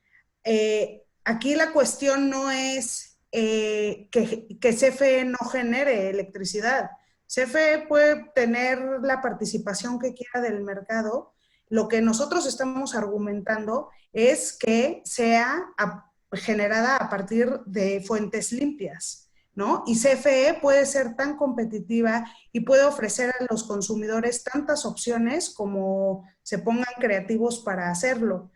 aquí la cuestión no es que CFE no genere electricidad. CFE puede tener la participación que quiera del mercado. Lo que nosotros estamos argumentando es que sea generada a partir de fuentes limpias, ¿no? Y CFE puede ser tan competitiva y puede ofrecer a los consumidores tantas opciones como se pongan creativos para hacerlo.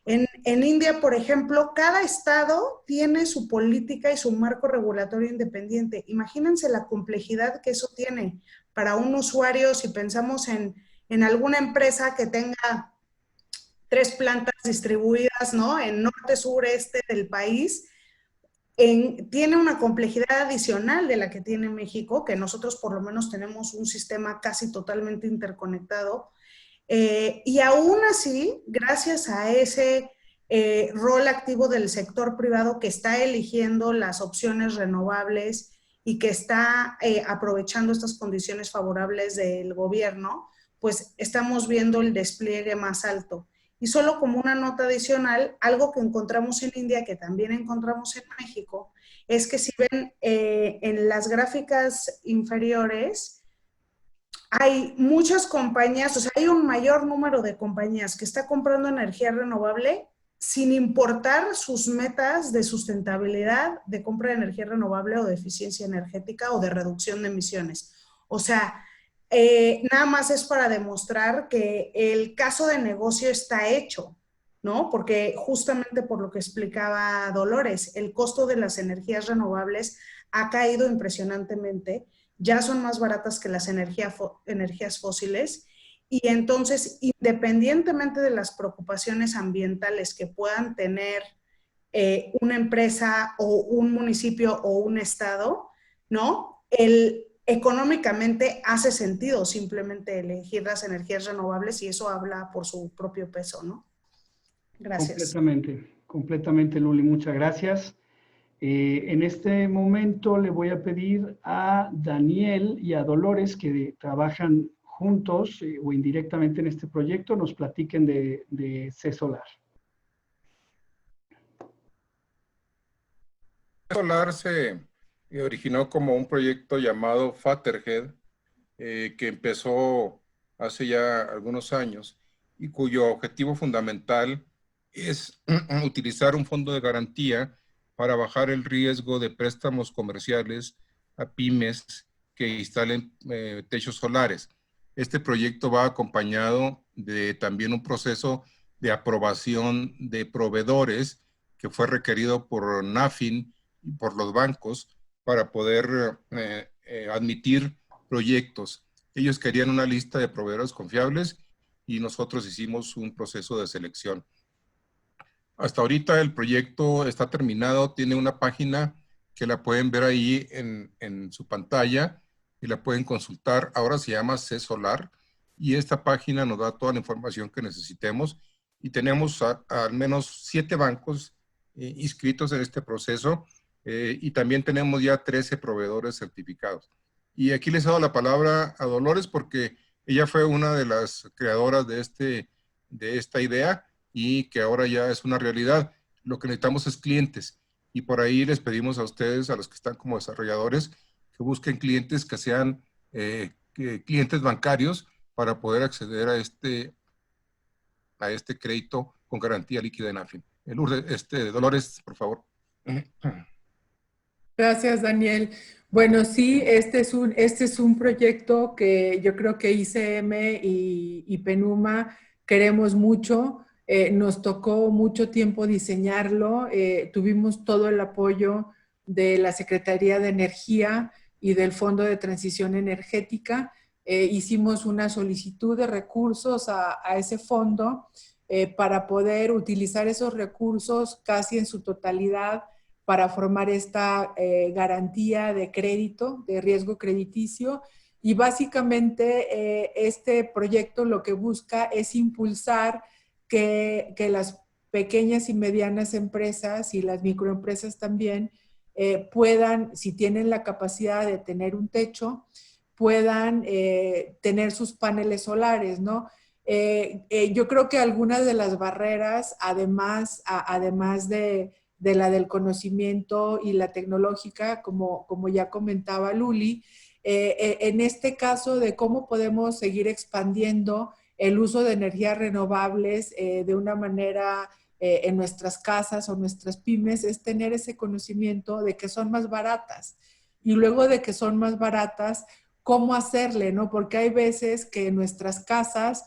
En India, por ejemplo, cada estado tiene su política y su marco regulatorio independiente. Imagínense la complejidad que eso tiene para un usuario si pensamos en alguna empresa que tenga 3 plantas distribuidas, ¿no? En norte, sur, este del país. Tiene una complejidad adicional de la que tiene México, que nosotros por lo menos tenemos un sistema casi totalmente interconectado. Y aún así, gracias a ese rol activo del sector privado que está eligiendo las opciones renovables y que está aprovechando estas condiciones favorables del gobierno, pues estamos viendo el despliegue más alto. Y solo como una nota adicional, algo que encontramos en India, que también encontramos en México, es que si ven en las gráficas inferiores, hay muchas compañías, o sea, hay un mayor número de compañías que está comprando energía renovable sin importar sus metas de sustentabilidad, de compra de energía renovable o de eficiencia energética o de reducción de emisiones. O sea, nada más es para demostrar que el caso de negocio está hecho, ¿no? Porque justamente por lo que explicaba Dolores, el costo de las energías renovables ha caído impresionantemente, ya son más baratas que las energías fósiles, y entonces, independientemente de las preocupaciones ambientales que puedan tener una empresa o un municipio o un estado, ¿no? Económicamente hace sentido simplemente elegir las energías renovables y eso habla por su propio peso, ¿no? Gracias. Completamente, Luli, muchas gracias. En este momento le voy a pedir a Daniel y a Dolores, que trabajan juntos o indirectamente en este proyecto, nos platiquen de C-Solar. Solar se originó como un proyecto llamado Fatherhead, que empezó hace ya algunos años y cuyo objetivo fundamental es utilizar un fondo de garantía para bajar el riesgo de préstamos comerciales a pymes que instalen techos solares. Este proyecto va acompañado de también un proceso de aprobación de proveedores que fue requerido por NAFIN y por los bancos para poder admitir proyectos. Ellos querían una lista de proveedores confiables y nosotros hicimos un proceso de selección. Hasta ahorita el proyecto está terminado, tiene una página que la pueden ver ahí en su pantalla y la pueden consultar. Ahora se llama C-Solar y esta página nos da toda la información que necesitemos y tenemos al menos 7 bancos inscritos en este proceso y también tenemos ya 13 proveedores certificados. Y aquí les he dado la palabra a Dolores porque ella fue una de las creadoras de esta idea y que ahora ya es una realidad. Lo que necesitamos es clientes y por ahí les pedimos a ustedes, a los que están como desarrolladores, que busquen clientes que sean clientes bancarios para poder acceder a este crédito con garantía líquida en AFIN. Dolores, por favor. Gracias, Daniel. Bueno, sí, este es un proyecto que yo creo que ICM y Penuma queremos mucho. Nos tocó mucho tiempo diseñarlo. Tuvimos todo el apoyo de la Secretaría de Energía y del Fondo de Transición Energética. Hicimos una solicitud de recursos a ese fondo para poder utilizar esos recursos casi en su totalidad para formar esta garantía de crédito, de riesgo crediticio. Y básicamente este proyecto lo que busca es impulsar que las pequeñas y medianas empresas y las microempresas también puedan, si tienen la capacidad de tener un techo, puedan tener sus paneles solares, ¿no? Yo creo que algunas de las barreras, además de la del conocimiento y la tecnológica, como ya comentaba Luli, en este caso de cómo podemos seguir expandiendo el uso de energías renovables de una manera en nuestras casas o nuestras pymes, es tener ese conocimiento de que son más baratas. Y luego de que son más baratas, ¿cómo hacerle, no? Porque hay veces que en nuestras casas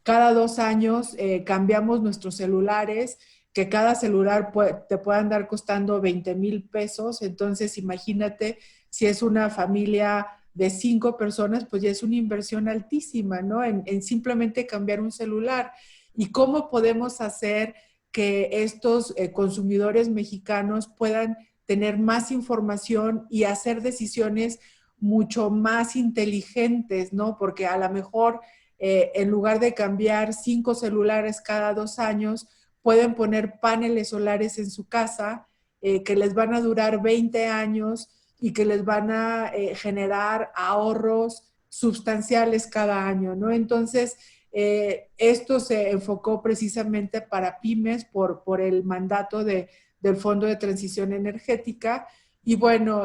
cada 2 años cambiamos nuestros celulares, que cada celular te puede andar costando 20,000 pesos. Entonces, imagínate si es una familia de 5 personas, pues ya es una inversión altísima, ¿no? En simplemente cambiar un celular. ¿Y cómo podemos hacer que estos consumidores mexicanos puedan tener más información y hacer decisiones mucho más inteligentes, ¿no? Porque a lo mejor en lugar de cambiar 5 celulares cada 2 años, pueden poner paneles solares en su casa que les van a durar 20 años y que les van a generar ahorros sustanciales cada año, ¿no? Entonces, esto se enfocó precisamente para pymes por el mandato del Fondo de Transición Energética. Y bueno,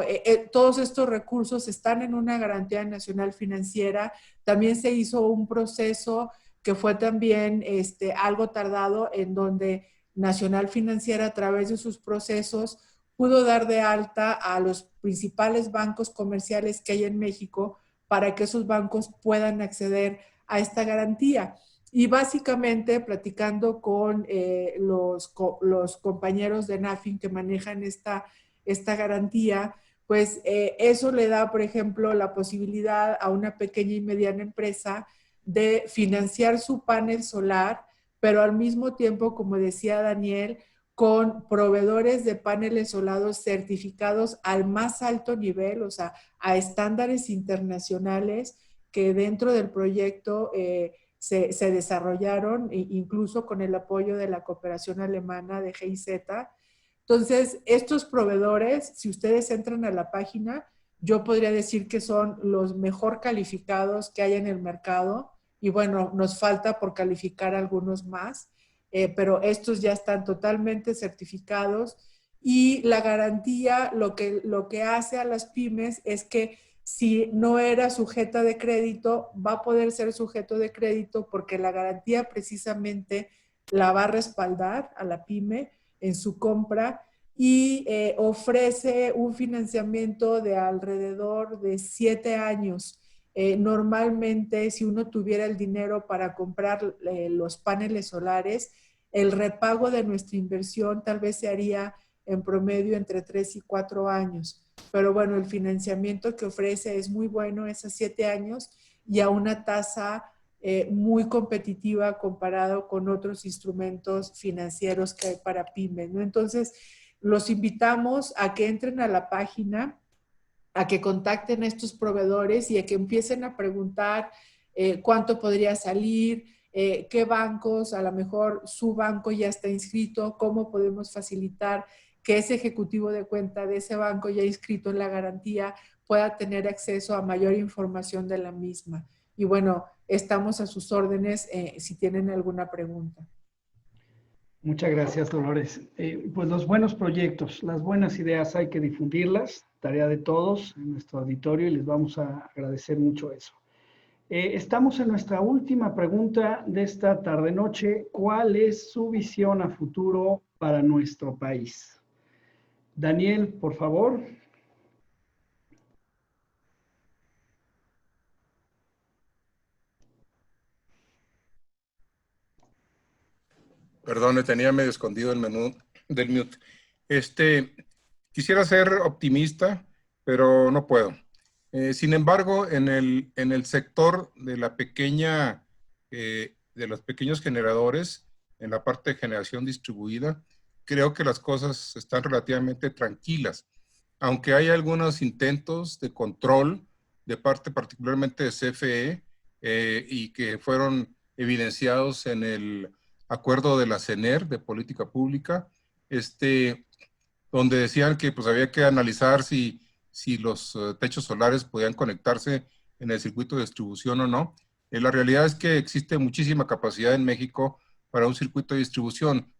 todos estos recursos están en una garantía nacional financiera. También se hizo un proceso que fue también algo tardado, en donde Nacional Financiera, a través de sus procesos, pudo dar de alta a los principales bancos comerciales que hay en México para que esos bancos puedan acceder a esta garantía. Y básicamente, platicando con los compañeros de NAFIN que manejan esta garantía, pues eso le da, por ejemplo, la posibilidad a una pequeña y mediana empresa de financiar su panel solar, pero al mismo tiempo, como decía Daniel, con proveedores de paneles solares certificados al más alto nivel, o sea, a estándares internacionales que dentro del proyecto se desarrollaron, incluso con el apoyo de la cooperación alemana de GIZ. Entonces, estos proveedores, si ustedes entran a la página, yo podría decir que son los mejor calificados que hay en el mercado. Y bueno, nos falta por calificar algunos más, pero estos ya están totalmente certificados. Y la garantía lo que hace a las pymes es que si no era sujeta de crédito, va a poder ser sujeto de crédito, porque la garantía precisamente la va a respaldar a la pyme en su compra, y ofrece un financiamiento de alrededor de 7 años. Normalmente, si uno tuviera el dinero para comprar los paneles solares, el repago de nuestra inversión tal vez se haría en promedio entre 3 y 4 años. Pero bueno, el financiamiento que ofrece es muy bueno, es a 7 años y a una tasa muy competitiva comparado con otros instrumentos financieros que hay para pymes, ¿no? Entonces, los invitamos a que entren a la página, a que contacten a estos proveedores y a que empiecen a preguntar cuánto podría salir, qué bancos, a lo mejor su banco ya está inscrito, cómo podemos facilitar que ese ejecutivo de cuenta de ese banco ya inscrito en la garantía pueda tener acceso a mayor información de la misma. Y bueno, estamos a sus órdenes si tienen alguna pregunta. Muchas gracias, Dolores. Pues los buenos proyectos, las buenas ideas hay que difundirlas, tarea de todos en nuestro auditorio, y les vamos a agradecer mucho eso. Estamos en nuestra última pregunta de esta tarde-noche. ¿Cuál es su visión a futuro para nuestro país? Daniel, por favor. Perdón, tenía medio escondido el menú del mute. Quisiera ser optimista, pero no puedo. Sin embargo, en el sector de la pequeña, de los pequeños generadores, en la parte de generación distribuida, creo que las cosas están relativamente tranquilas, aunque hay algunos intentos de control de parte particularmente de CFE y que fueron evidenciados en el acuerdo de la CENER de política pública, donde decían que pues había que analizar si los techos solares podían conectarse en el circuito de distribución o no. La realidad es que existe muchísima capacidad en México para un circuito de distribución.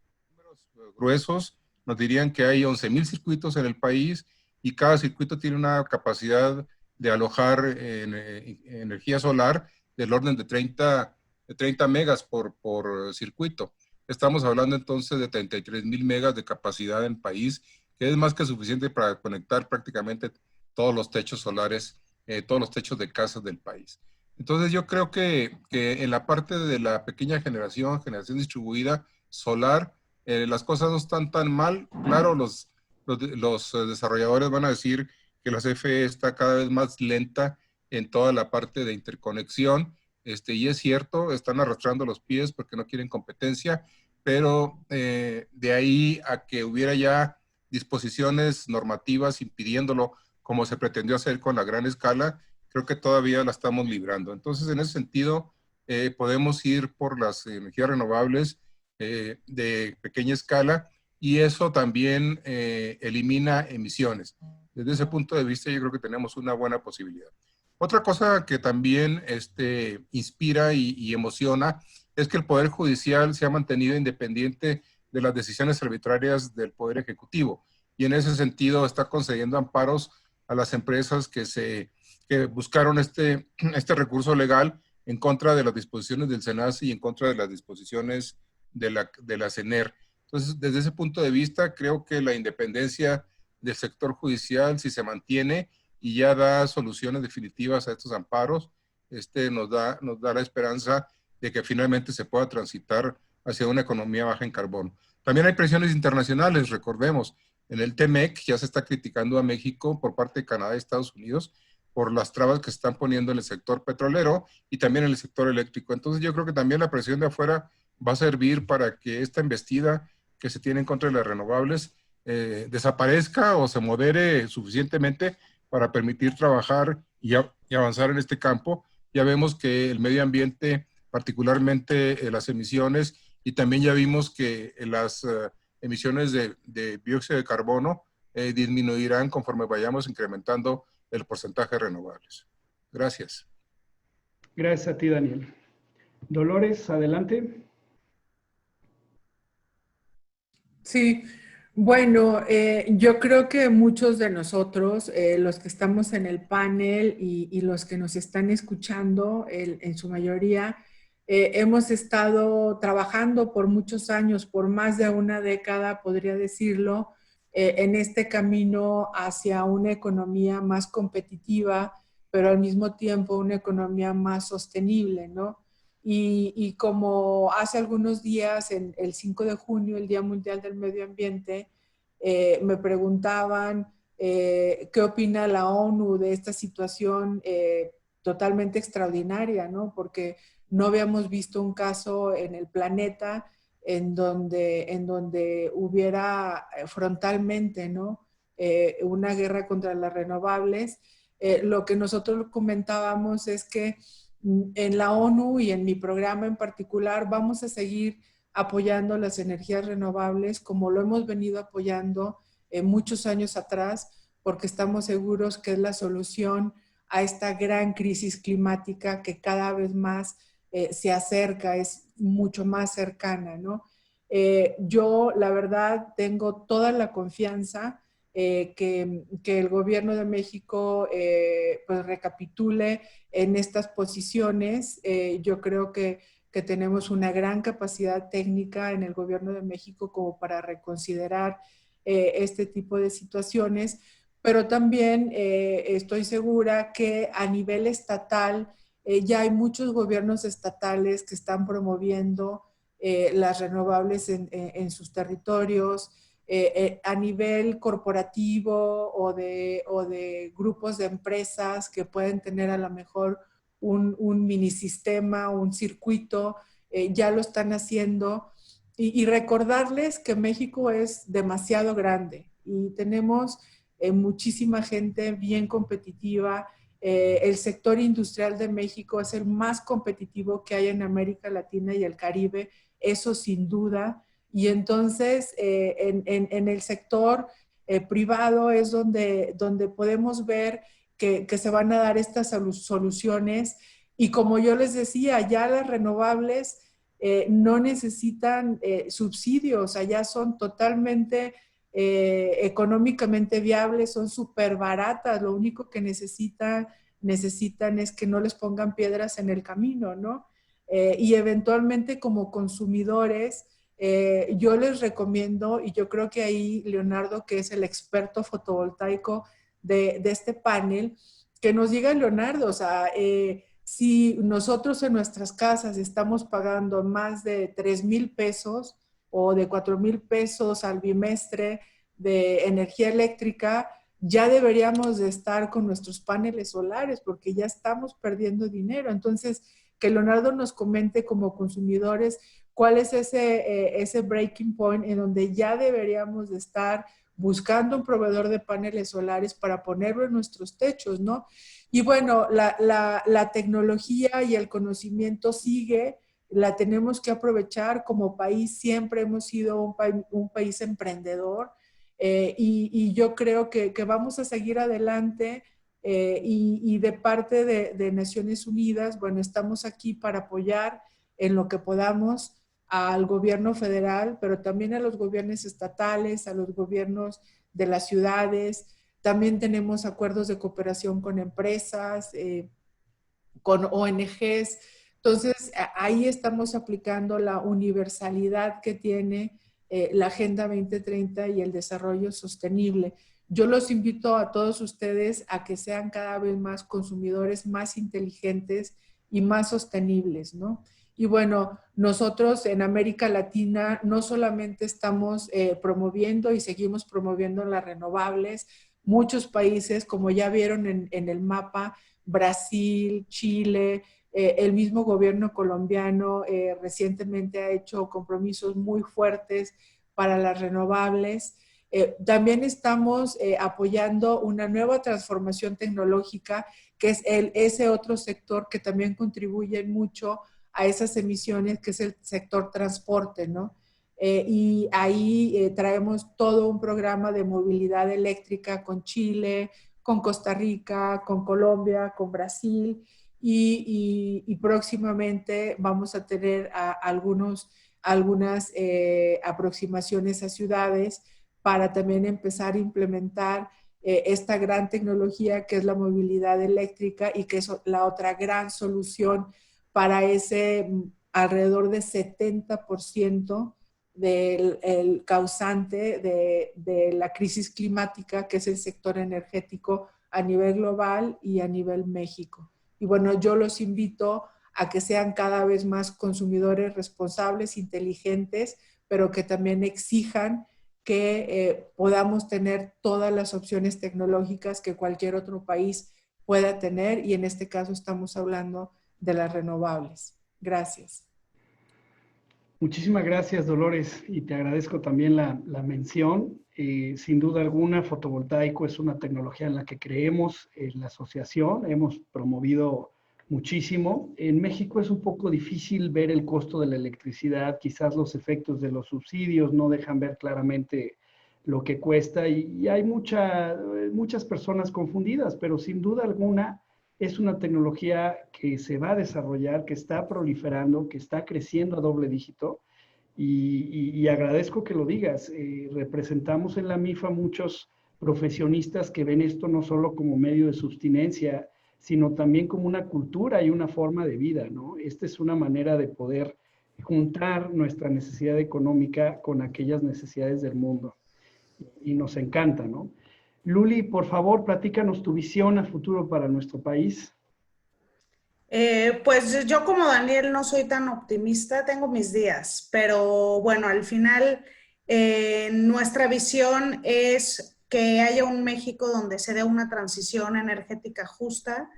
Números gruesos nos dirían que hay 11,000 circuitos en el país y cada circuito tiene una capacidad de alojar energía solar del orden de 30 megas por circuito. Estamos hablando entonces de 33,000 megas de capacidad en el país, que es más que suficiente para conectar prácticamente todos los techos solares, todos los techos de casas del país. Entonces yo creo que en la parte de la pequeña generación distribuida, solar, las cosas no están tan mal. Claro, los desarrolladores van a decir que la CFE está cada vez más lenta en toda la parte de interconexión, y es cierto, están arrastrando los pies porque no quieren competencia, pero de ahí a que hubiera ya disposiciones normativas impidiéndolo, como se pretendió hacer con la gran escala, creo que todavía la estamos librando. Entonces, en ese sentido, podemos ir por las energías renovables de pequeña escala, y eso también elimina emisiones. Desde ese punto de vista, yo creo que tenemos una buena posibilidad. Otra cosa que también inspira y emociona es que el Poder Judicial se ha mantenido independiente de las decisiones arbitrarias del Poder Ejecutivo, y en ese sentido está concediendo amparos a las empresas que buscaron este recurso legal en contra de las disposiciones del SENACE y en contra de las disposiciones de la CENER. Entonces, desde ese punto de vista, creo que la independencia del sector judicial, si se mantiene y ya da soluciones definitivas a estos amparos, nos da la esperanza de que finalmente se pueda transitar hacia una economía baja en carbón. También hay presiones internacionales, recordemos, en el TEMEC ya se está criticando a México por parte de Canadá y Estados Unidos por las trabas que se están poniendo en el sector petrolero y también en el sector eléctrico. Entonces yo creo que también la presión de afuera va a servir para que esta embestida que se tiene en contra de las renovables desaparezca o se modere suficientemente para permitir trabajar y avanzar en este campo. Ya vemos que el medio ambiente, particularmente las emisiones, y también ya vimos que las emisiones de dióxido de carbono disminuirán conforme vayamos incrementando el porcentaje de renovables. Gracias. Gracias a ti, Daniel. Dolores, adelante. Sí, bueno, yo creo que muchos de nosotros, los que estamos en el panel y los que nos están escuchando, en su mayoría, hemos estado trabajando por muchos años, por más de una década, podría decirlo, en este camino hacia una economía más competitiva, pero al mismo tiempo una economía más sostenible, ¿no? Y como hace algunos días, el 5 de junio, el Día Mundial del Medio Ambiente, me preguntaban qué opina la ONU de esta situación totalmente extraordinaria, ¿no? Porque no habíamos visto un caso en el planeta en donde hubiera frontalmente, ¿no? Una guerra contra las renovables. Lo que nosotros comentábamos es que en la ONU y en mi programa en particular vamos a seguir apoyando las energías renovables como lo hemos venido apoyando muchos años atrás, porque estamos seguros que es la solución a esta gran crisis climática que cada vez más se acerca, es mucho más cercana, ¿no? Yo, la verdad, tengo toda la confianza que el gobierno de México pues recapitule en estas posiciones. Yo creo que tenemos una gran capacidad técnica en el gobierno de México como para reconsiderar este tipo de situaciones, pero también estoy segura que a nivel estatal ya hay muchos gobiernos estatales que están promoviendo las renovables en sus territorios. A nivel corporativo o de grupos de empresas que pueden tener a lo mejor un mini sistema, un circuito, ya lo están haciendo. Y recordarles que México es demasiado grande y tenemos muchísima gente bien competitiva. El sector industrial de México es el más competitivo que hay en América Latina y el Caribe, eso sin duda. Y entonces en el sector privado es donde podemos ver que se van a dar estas soluciones. Y como yo les decía, ya las renovables no necesitan subsidios, allá son totalmente económicamente viables, son súper baratas, lo único que necesitan es que no les pongan piedras en el camino, ¿no? Y eventualmente como consumidores, yo les recomiendo, y yo creo que ahí Leonardo, que es el experto fotovoltaico de este panel, que nos diga Leonardo, o sea, Si nosotros en nuestras casas estamos pagando más de 3,000 pesos o de 4,000 pesos al bimestre de energía eléctrica, ya deberíamos de estar con nuestros paneles solares porque ya estamos perdiendo dinero. Entonces, que Leonardo nos comente como consumidores cuál es ese breaking point en donde ya deberíamos de estar buscando un proveedor de paneles solares para ponerlo en nuestros techos, ¿no? Y bueno, la tecnología y el conocimiento sigue, la tenemos que aprovechar. Como país siempre hemos sido un país emprendedor, y yo creo que vamos a seguir adelante, y de parte de Naciones Unidas, bueno, estamos aquí para apoyar en lo que podamos al gobierno federal, pero también a los gobiernos estatales, a los gobiernos de las ciudades. También tenemos acuerdos de cooperación con empresas, con ONGs. Entonces, ahí estamos aplicando la universalidad que tiene la Agenda 2030 y el desarrollo sostenible. Yo los invito a todos ustedes a que sean cada vez más consumidores más inteligentes y más sostenibles, ¿no? Y bueno, nosotros en América Latina no solamente estamos promoviendo y seguimos promoviendo las renovables. Muchos países, como ya vieron en el mapa, Brasil, Chile, el mismo gobierno colombiano recientemente ha hecho compromisos muy fuertes para las renovables. También estamos apoyando una nueva transformación tecnológica, que es ese otro sector que también contribuye mucho a esas emisiones, que es el sector transporte, ¿no? Y ahí traemos todo un programa de movilidad eléctrica con Chile, con Costa Rica, con Colombia, con Brasil, y próximamente vamos a tener algunas aproximaciones a ciudades para también empezar a implementar esta gran tecnología que es la movilidad eléctrica, y que es la otra gran solución para ese alrededor de 70% del causante de la crisis climática, que es el sector energético a nivel global y a nivel México. Y bueno, yo los invito a que sean cada vez más consumidores responsables, inteligentes, pero que también exijan que podamos tener todas las opciones tecnológicas que cualquier otro país pueda tener, y en este caso estamos hablando de las renovables. Gracias. Muchísimas gracias, Dolores, y te agradezco también la mención. Sin duda alguna, fotovoltaico es una tecnología en la que creemos en la asociación, hemos promovido muchísimo. En México es un poco difícil ver el costo de la electricidad, quizás los efectos de los subsidios no dejan ver claramente lo que cuesta, y hay muchas personas confundidas, pero sin duda alguna es una tecnología que se va a desarrollar, que está proliferando, que está creciendo a doble dígito, y agradezco que lo digas. Representamos en la MIFA muchos profesionistas que ven esto no solo como medio de subsistencia, sino también como una cultura y una forma de vida, ¿no? Esta es una manera de poder juntar nuestra necesidad económica con aquellas necesidades del mundo, y nos encanta, ¿no? Luli, por favor, platícanos tu visión a futuro para nuestro país. Pues yo, como Daniel, no soy tan optimista, tengo mis días, pero bueno, al final nuestra visión es que haya un México donde se dé una transición energética justa,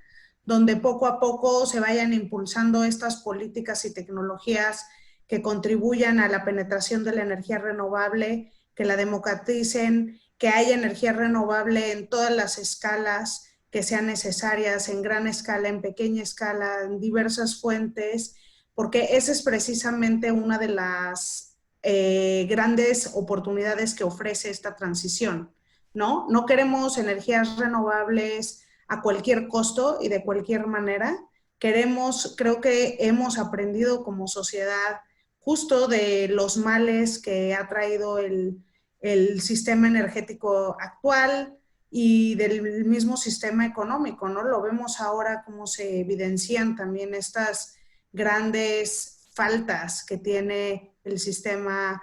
donde poco a poco se vayan impulsando estas políticas y tecnologías que contribuyan a la penetración de la energía renovable, que la democraticen, que haya energía renovable en todas las escalas que sean necesarias, en gran escala, en pequeña escala, en diversas fuentes, porque esa es precisamente una de las grandes oportunidades que ofrece esta transición, ¿no? No queremos energías renovables a cualquier costo y de cualquier manera. Creo que hemos aprendido como sociedad justo de los males que ha traído el sistema energético actual y del mismo sistema económico, ¿no? Lo vemos ahora cómo se evidencian también estas grandes faltas que tiene el sistema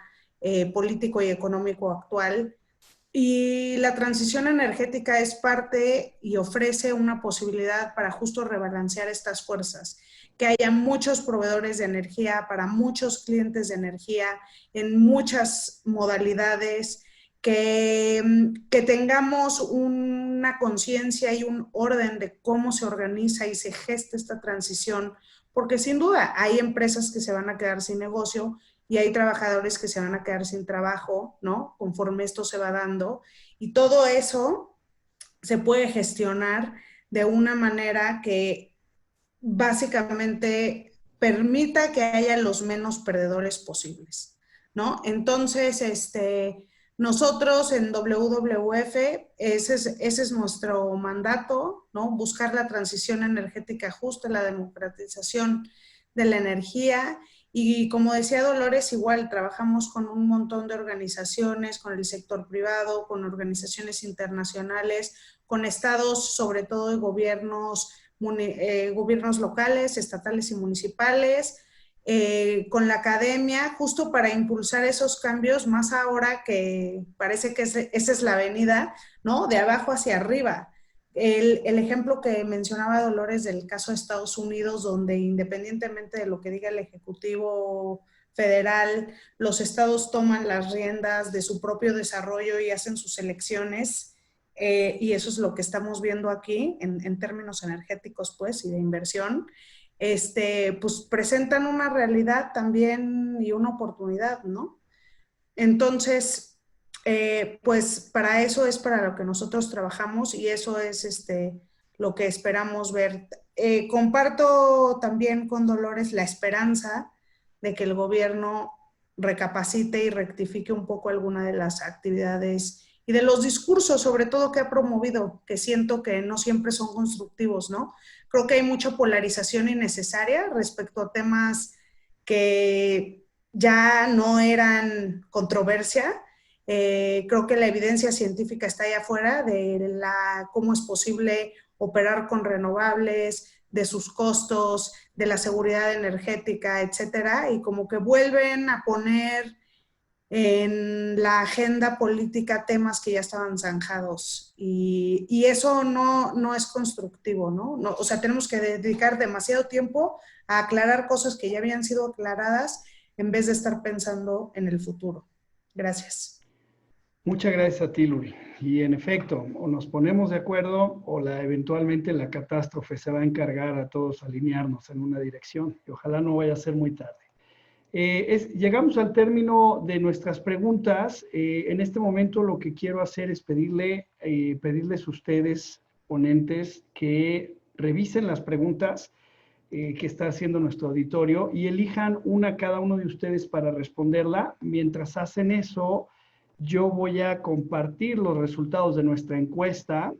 político y económico actual. Y la transición energética es parte y ofrece una posibilidad para justo rebalancear estas fuerzas, que haya muchos proveedores de energía para muchos clientes de energía en muchas modalidades, que tengamos una conciencia y un orden de cómo se organiza y se gesta esta transición, porque sin duda hay empresas que se van a quedar sin negocio, y hay trabajadores que se van a quedar sin trabajo, ¿no? Conforme esto se va dando. Y todo eso se puede gestionar de una manera que básicamente permita que haya los menos perdedores posibles, ¿no? Entonces, nosotros en WWF, ese es nuestro mandato, ¿no? Buscar la transición energética justa, la democratización de la energía. Y como decía Dolores, igual trabajamos con un montón de organizaciones, con el sector privado, con organizaciones internacionales, con estados, sobre todo de gobiernos locales, estatales y municipales, con la academia, justo para impulsar esos cambios, más ahora que parece que esa es la avenida, ¿no? De abajo hacia arriba. El ejemplo que mencionaba Dolores del caso de Estados Unidos, donde independientemente de lo que diga el Ejecutivo Federal, los estados toman las riendas de su propio desarrollo y hacen sus elecciones, y eso es lo que estamos viendo aquí en términos energéticos, pues, y de inversión, pues presentan una realidad también y una oportunidad, ¿no? Entonces, pues para eso es para lo que nosotros trabajamos y eso es lo que esperamos ver. Comparto también con Dolores la esperanza de que el gobierno recapacite y rectifique un poco alguna de las actividades y de los discursos, sobre todo, que ha promovido, que siento que no siempre son constructivos, ¿no? Creo que hay mucha polarización innecesaria respecto a temas que ya no eran controversia. Creo que la evidencia científica está allá afuera de cómo es posible operar con renovables, de sus costos, de la seguridad energética, etcétera, y como que vuelven a poner en la agenda política temas que ya estaban zanjados y eso no es constructivo, ¿no? O sea, tenemos que dedicar demasiado tiempo a aclarar cosas que ya habían sido aclaradas en vez de estar pensando en el futuro. Gracias. Muchas gracias a ti, Luli. Y en efecto, o nos ponemos de acuerdo o eventualmente la catástrofe se va a encargar a todos alinearnos en una dirección y ojalá no vaya a ser muy tarde. Llegamos al término de nuestras preguntas. En este momento lo que quiero hacer es pedirles a ustedes, ponentes, que revisen las preguntas que está haciendo nuestro auditorio y elijan una cada uno de ustedes para responderla. Mientras hacen eso, yo voy a compartir los resultados de nuestra encuesta.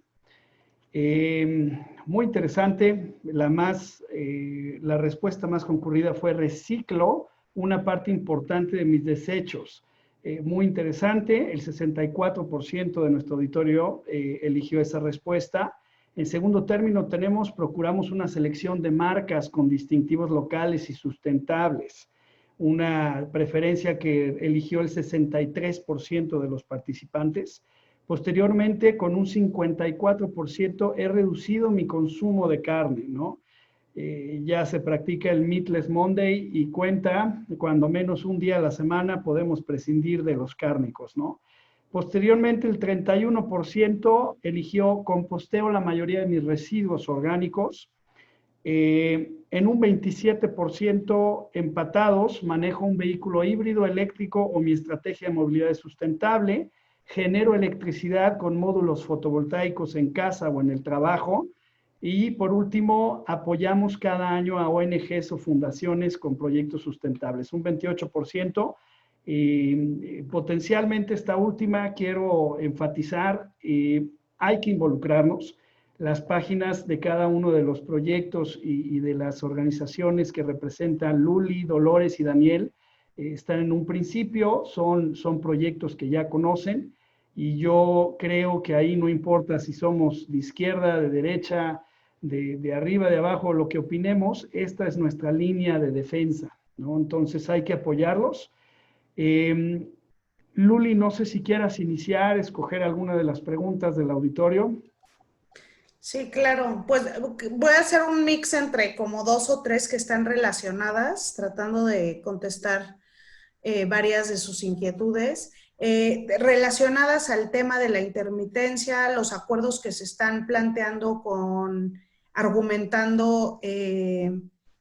Muy interesante. La respuesta más concurrida fue reciclo una parte importante de mis desechos. Muy interesante, el 64% de nuestro auditorio eligió esa respuesta. En segundo término procuramos una selección de marcas con distintivos locales y sustentables. Una preferencia que eligió el 63% de los participantes. Posteriormente, con un 54%, he reducido mi consumo de carne, ¿no? Ya se practica el Meatless Monday y cuenta, cuando menos un día a la semana podemos prescindir de los cárnicos, ¿no? Posteriormente, el 31% eligió composteo la mayoría de mis residuos orgánicos. En un 27% empatados, manejo un vehículo híbrido eléctrico o mi estrategia de movilidad es sustentable, genero electricidad con módulos fotovoltaicos en casa o en el trabajo. Y por último, apoyamos cada año a ONGs o fundaciones con proyectos sustentables, un 28%. Potencialmente esta última quiero enfatizar, hay que involucrarnos. Las páginas de cada uno de los proyectos y de las organizaciones que representan Luli, Dolores y Daniel están en un principio, son proyectos que ya conocen y yo creo que ahí no importa si somos de izquierda, de derecha, de arriba, de abajo, lo que opinemos, esta es nuestra línea de defensa, ¿no? Entonces hay que apoyarlos. Luli, no sé si quieras iniciar, escoger alguna de las preguntas del auditorio. Sí, claro. Pues voy a hacer un mix entre como 2 o 3 que están relacionadas, tratando de contestar varias de sus inquietudes. Relacionadas al tema de la intermitencia, los acuerdos que se están planteando argumentando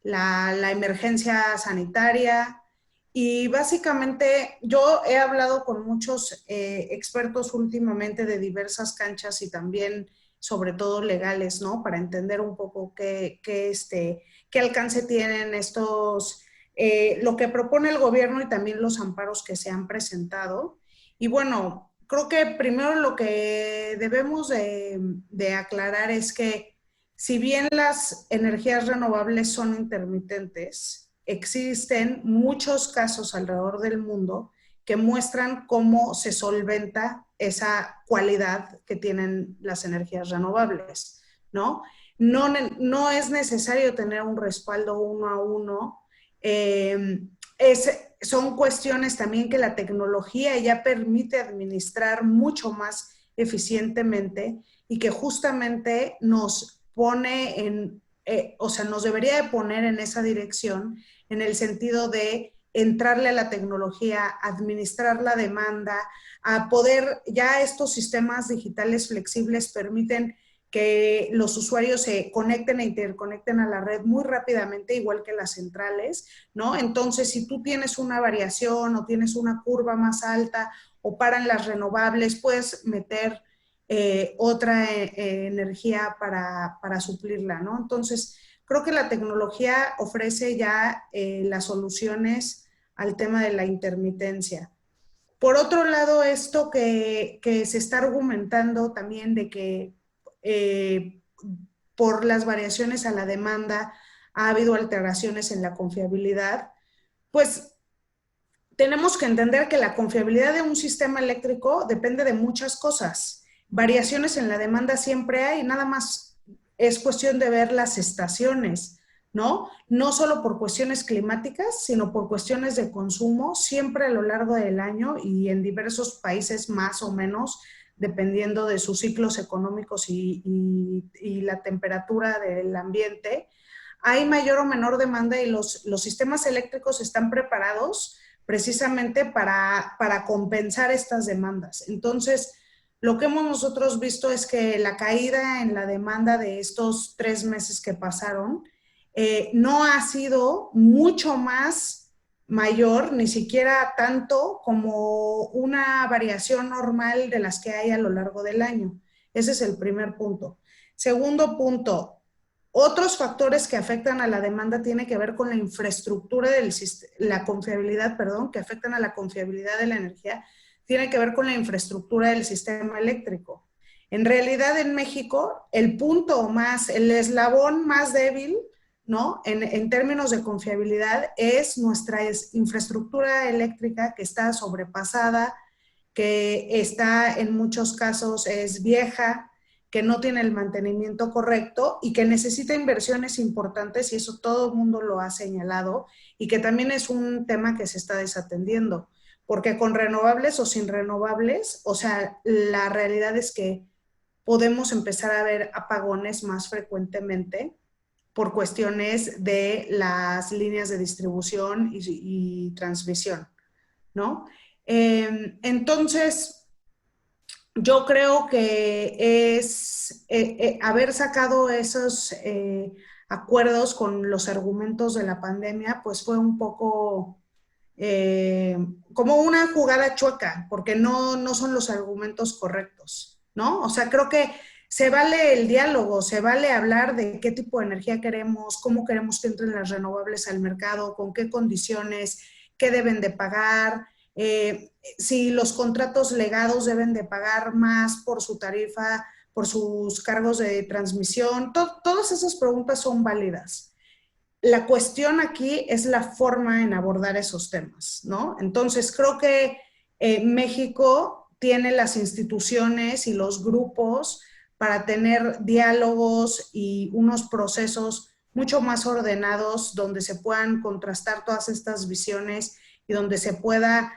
la emergencia sanitaria. Y básicamente yo he hablado con muchos expertos últimamente de diversas canchas y también sobre todo legales, ¿no? Para entender un poco qué alcance tienen lo que propone el gobierno y también los amparos que se han presentado. Y bueno, creo que primero lo que debemos de aclarar es que si bien las energías renovables son intermitentes, existen muchos casos alrededor del mundo que muestran cómo se solventa esa cualidad que tienen las energías renovables, ¿no? No es necesario tener un respaldo 1 a 1. Son cuestiones también que la tecnología ya permite administrar mucho más eficientemente y que justamente nos pone nos debería de poner en esa dirección, en el sentido de entrarle a la tecnología, administrar la demanda, a poder, ya estos sistemas digitales flexibles permiten que los usuarios se conecten e interconecten a la red muy rápidamente, igual que las centrales, ¿no? Entonces, si tú tienes una variación o tienes una curva más alta o paran las renovables, puedes meter otra energía para suplirla, ¿no? Entonces, creo que la tecnología ofrece ya las soluciones al tema de la intermitencia. Por otro lado, esto que se está argumentando también de que por las variaciones a la demanda ha habido alteraciones en la confiabilidad, pues tenemos que entender que la confiabilidad de un sistema eléctrico depende de muchas cosas. Variaciones en la demanda siempre hay, nada más es cuestión de ver las estaciones, ¿no? No solo por cuestiones climáticas, sino por cuestiones de consumo, siempre a lo largo del año y en diversos países más o menos, dependiendo de sus ciclos económicos y la temperatura del ambiente, hay mayor o menor demanda y los sistemas eléctricos están preparados precisamente para compensar estas demandas. Entonces, lo que hemos nosotros visto es que la caída en la demanda de estos 3 meses que pasaron no ha sido mucho más mayor, ni siquiera tanto como una variación normal de las que hay a lo largo del año. Ese es el primer punto. Segundo punto, otros factores que afectan a la demanda tienen que ver con la infraestructura la confiabilidad, que afectan a la confiabilidad de la energía, tiene que ver con la infraestructura del sistema eléctrico. En realidad, en México, el eslabón más débil, ¿no? En términos de confiabilidad, es nuestra infraestructura eléctrica que está sobrepasada, que está en muchos casos es vieja, que no tiene el mantenimiento correcto y que necesita inversiones importantes, y eso todo el mundo lo ha señalado, y que también es un tema que se está desatendiendo, porque con renovables o sin renovables, o sea, la realidad es que podemos empezar a ver apagones más frecuentemente por cuestiones de las líneas de distribución y transmisión, ¿no? Entonces, yo creo que es haber sacado esos acuerdos con los argumentos de la pandemia, pues fue un poco como una jugada chueca, porque no son los argumentos correctos, ¿no? O sea, creo que se vale el diálogo, se vale hablar de qué tipo de energía queremos, cómo queremos que entren las renovables al mercado, con qué condiciones, qué deben de pagar, si los contratos legados deben de pagar más por su tarifa, por sus cargos de transmisión. Todas esas preguntas son válidas. La cuestión aquí es la forma en abordar esos temas, ¿no? Entonces, creo que México tiene las instituciones y los grupos para tener diálogos y unos procesos mucho más ordenados donde se puedan contrastar todas estas visiones y donde se pueda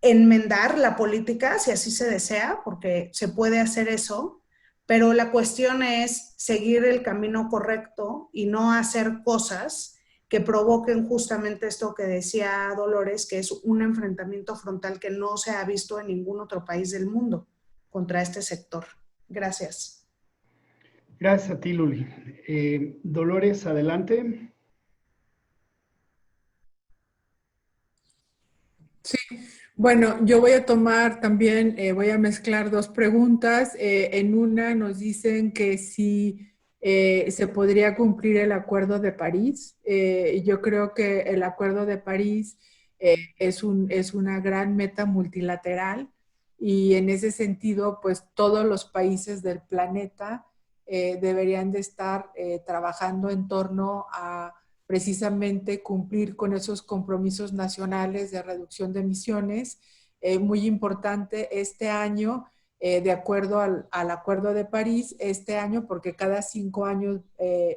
enmendar la política, si así se desea, porque se puede hacer eso, pero la cuestión es seguir el camino correcto y no hacer cosas que provoquen justamente esto que decía Dolores, que es un enfrentamiento frontal que no se ha visto en ningún otro país del mundo contra este sector. Gracias. Gracias a ti, Luli. Dolores, adelante. Sí, bueno, yo voy a tomar también, voy a mezclar dos preguntas. En una nos dicen que si se podría cumplir el Acuerdo de París. Yo creo que el Acuerdo de París es una gran meta multilateral y en ese sentido, pues todos los países del planeta deberían de estar trabajando en torno a precisamente cumplir con esos compromisos nacionales de reducción de emisiones. Muy importante este año, de acuerdo al Acuerdo de París, este año, porque cada 5 años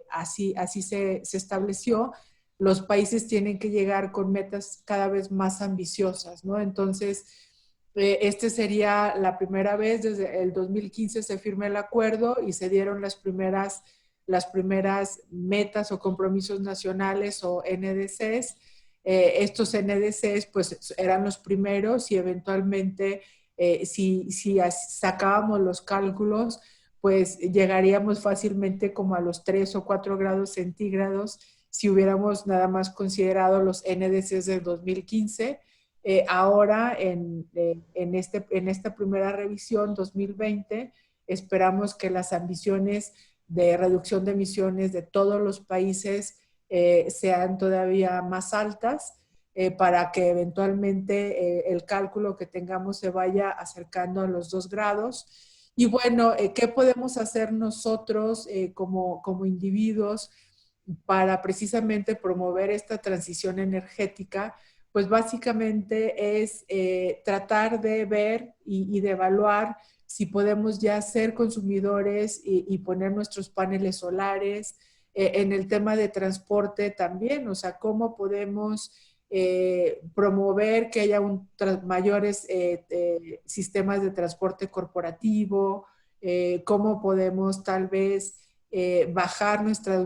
así se estableció, los países tienen que llegar con metas cada vez más ambiciosas, ¿no? Entonces, este sería la primera vez, desde el 2015 se firma el acuerdo y se dieron las primeras metas o compromisos nacionales o NDCs. Estos NDCs pues eran los primeros y eventualmente si sacábamos los cálculos pues llegaríamos fácilmente como a los 3 o 4 grados centígrados si hubiéramos nada más considerado los NDCs del 2015. Ahora en esta primera revisión 2020 esperamos que las ambiciones de reducción de emisiones de todos los países sean todavía más altas para que eventualmente el cálculo que tengamos se vaya acercando a los 2 grados. Y bueno, ¿qué podemos hacer nosotros como individuos para precisamente promover esta transición energética? Pues básicamente es tratar de ver y de evaluar si podemos ya ser consumidores y poner nuestros paneles solares. En el tema de transporte también, o sea, cómo podemos promover que haya mayores sistemas de transporte corporativo, cómo podemos tal vez bajar nuestra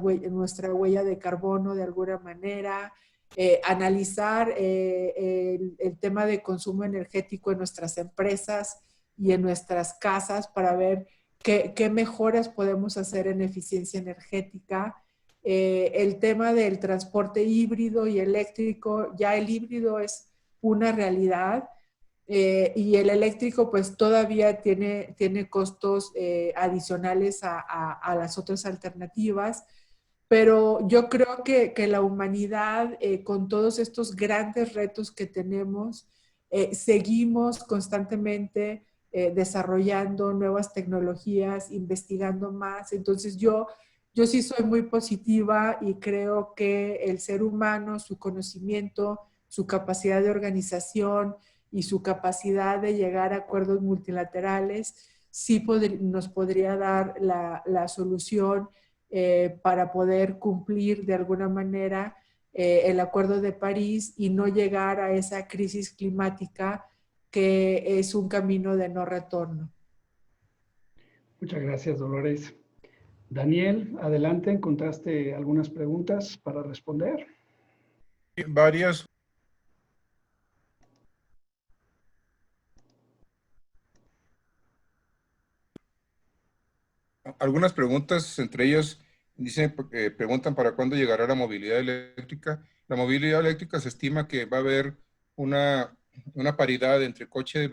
huella de carbono de alguna manera, analizar el tema de consumo energético en nuestras empresas y en nuestras casas para ver qué mejoras podemos hacer en eficiencia energética. El tema del transporte híbrido y eléctrico, ya el híbrido es una realidad y el eléctrico pues todavía tiene costos adicionales a las otras alternativas, pero yo creo que la humanidad con todos estos grandes retos que tenemos, seguimos constantemente desarrollando nuevas tecnologías, investigando más. Entonces yo sí soy muy positiva y creo que el ser humano, su conocimiento, su capacidad de organización y su capacidad de llegar a acuerdos multilaterales sí nos podría dar la solución para poder cumplir de alguna manera el Acuerdo de París y no llegar a esa crisis climática que es un camino de no retorno. Muchas gracias, Dolores. Daniel, adelante, ¿encontraste algunas preguntas para responder? Varias. Algunas preguntas, entre ellas, preguntan para cuándo llegará la movilidad eléctrica. La movilidad eléctrica se estima que va a haber una paridad entre coche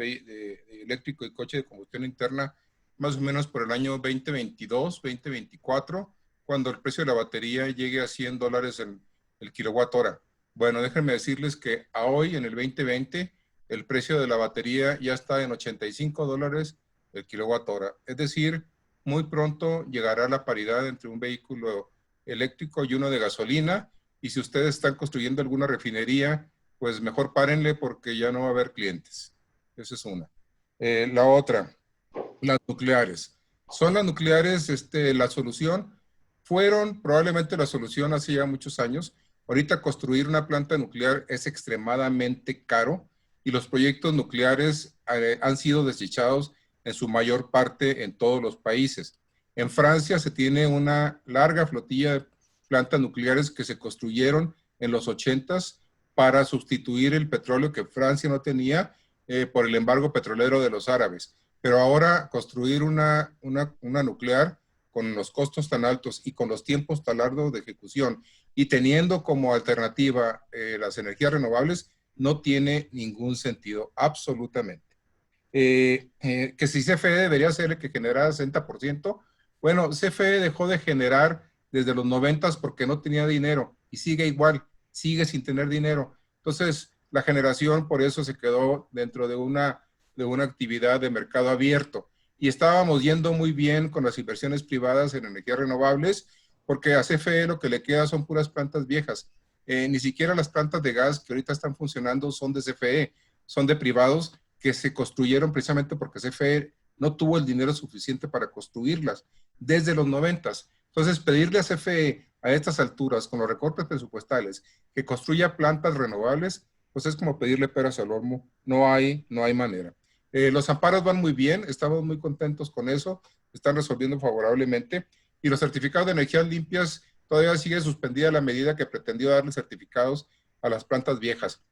eléctrico y coche de combustión interna más o menos por el año 2022, 2024, cuando el precio de la batería llegue a $100 el kilowatt hora. Bueno, déjenme decirles que a hoy, en el 2020, el precio de la batería ya está en $85 el kilowatt hora. Es decir, muy pronto llegará la paridad entre un vehículo eléctrico y uno de gasolina, y si ustedes están construyendo alguna refinería, pues mejor párenle porque ya no va a haber clientes. Esa es una. La otra, las nucleares. ¿Son las nucleares la solución? Fueron probablemente la solución hace ya muchos años. Ahorita construir una planta nuclear es extremadamente caro. y los proyectos nucleares han sido desechados en su mayor parte en todos los países. En Francia se tiene una larga flotilla de plantas nucleares que se construyeron en los 80s para sustituir el petróleo que Francia no tenía por el embargo petrolero de los árabes. Pero ahora construir una nuclear con los costos tan altos y con los tiempos tan largos de ejecución y teniendo como alternativa las energías renovables, no tiene ningún sentido, absolutamente. Que si CFE debería ser el que generara 60%, bueno, CFE dejó de generar desde los 90s porque no tenía dinero y sigue igual, sigue sin tener dinero. Entonces, la generación por eso se quedó dentro de una actividad de mercado abierto. Y estábamos yendo muy bien con las inversiones privadas en energías renovables, porque a CFE lo que le queda son puras plantas viejas. Ni siquiera las plantas de gas que ahorita están funcionando son de CFE, son de privados que se construyeron precisamente porque CFE no tuvo el dinero suficiente para construirlas desde los 90s. Entonces, pedirle a CFE a estas alturas, con los recortes presupuestales, que construya plantas renovables, pues es como pedirle peras al olmo. No hay manera. Los amparos van muy bien, estamos muy contentos con eso, están resolviendo favorablemente, y los certificados de energías limpias todavía sigue suspendida la medida que pretendió darle certificados a las plantas viejas.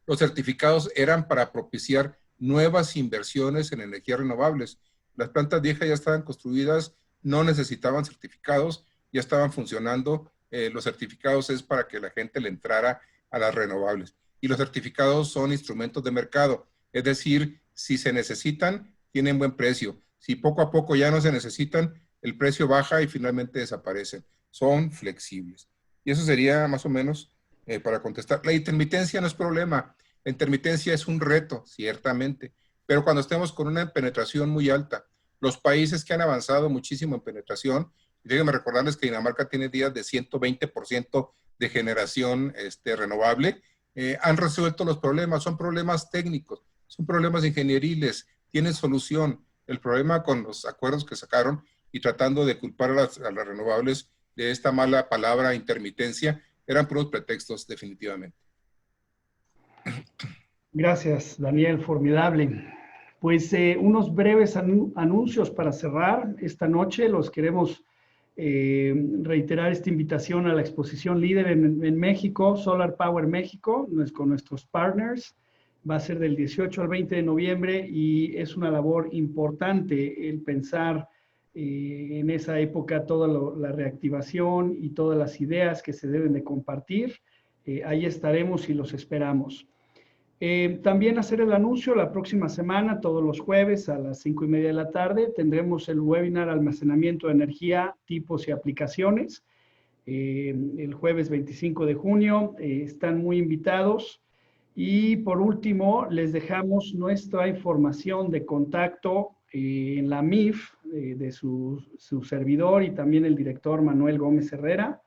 Los certificados eran para propiciar nuevas inversiones en energías renovables. Las plantas viejas ya estaban construidas, no necesitaban certificados, ya estaban funcionando. Los certificados es para que la gente le entrara a las renovables. Y los certificados son instrumentos de mercado, es decir, si se necesitan, tienen buen precio. Si poco a poco ya no se necesitan, el precio baja y finalmente desaparecen. Son flexibles. Y eso sería más o menos para contestar. La intermitencia no es problema. La intermitencia es un reto, ciertamente. Pero cuando estemos con una penetración muy alta, los países que han avanzado muchísimo en penetración, déjenme recordarles que Dinamarca tiene días de 120% de generación renovable, han resuelto los problemas. Son problemas técnicos, son problemas ingenieriles, tienen solución. El problema con los acuerdos que sacaron y tratando de culpar a las renovables de esta mala palabra intermitencia, eran puros pretextos definitivamente. Gracias, Daniel, formidable. Pues unos breves anuncios para cerrar esta noche. Los queremos reiterar esta invitación a la exposición líder en México, Solar Power México, con nuestros partners. Va a ser del 18 al 20 de noviembre y es una labor importante el pensar en esa época toda la reactivación y todas las ideas que se deben de compartir. Ahí estaremos y los esperamos. También hacer el anuncio, la próxima semana, todos los jueves a las 5:30 de la tarde, tendremos el webinar Almacenamiento de Energía, Tipos y Aplicaciones. El jueves 25 de junio, están muy invitados. Y por último, les dejamos nuestra información de contacto en la MIF de su servidor y también el director Manuel Gómez Herrera.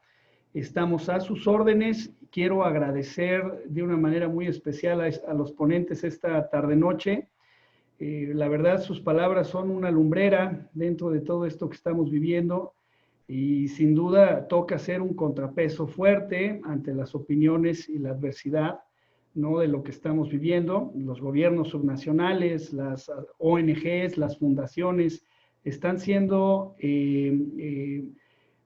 Estamos a sus órdenes. Quiero agradecer de una manera muy especial a los ponentes esta tarde-noche. La verdad, sus palabras son una lumbrera dentro de todo esto que estamos viviendo y sin duda toca hacer un contrapeso fuerte ante las opiniones y la adversidad, ¿no?, de lo que estamos viviendo. Los gobiernos subnacionales, las ONGs, las fundaciones están siendo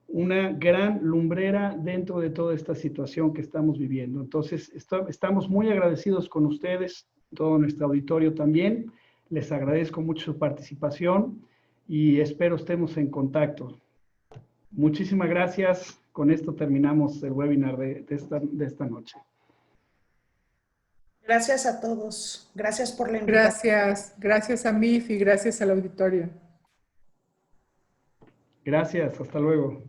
una gran lumbrera dentro de toda esta situación que estamos viviendo. Entonces, estamos muy agradecidos con ustedes, todo nuestro auditorio también. Les agradezco mucho su participación y espero estemos en contacto. Muchísimas gracias. Con esto terminamos el webinar de esta noche. Gracias a todos. Gracias por la invitación. Gracias a MIF y gracias al auditorio. Gracias, hasta luego.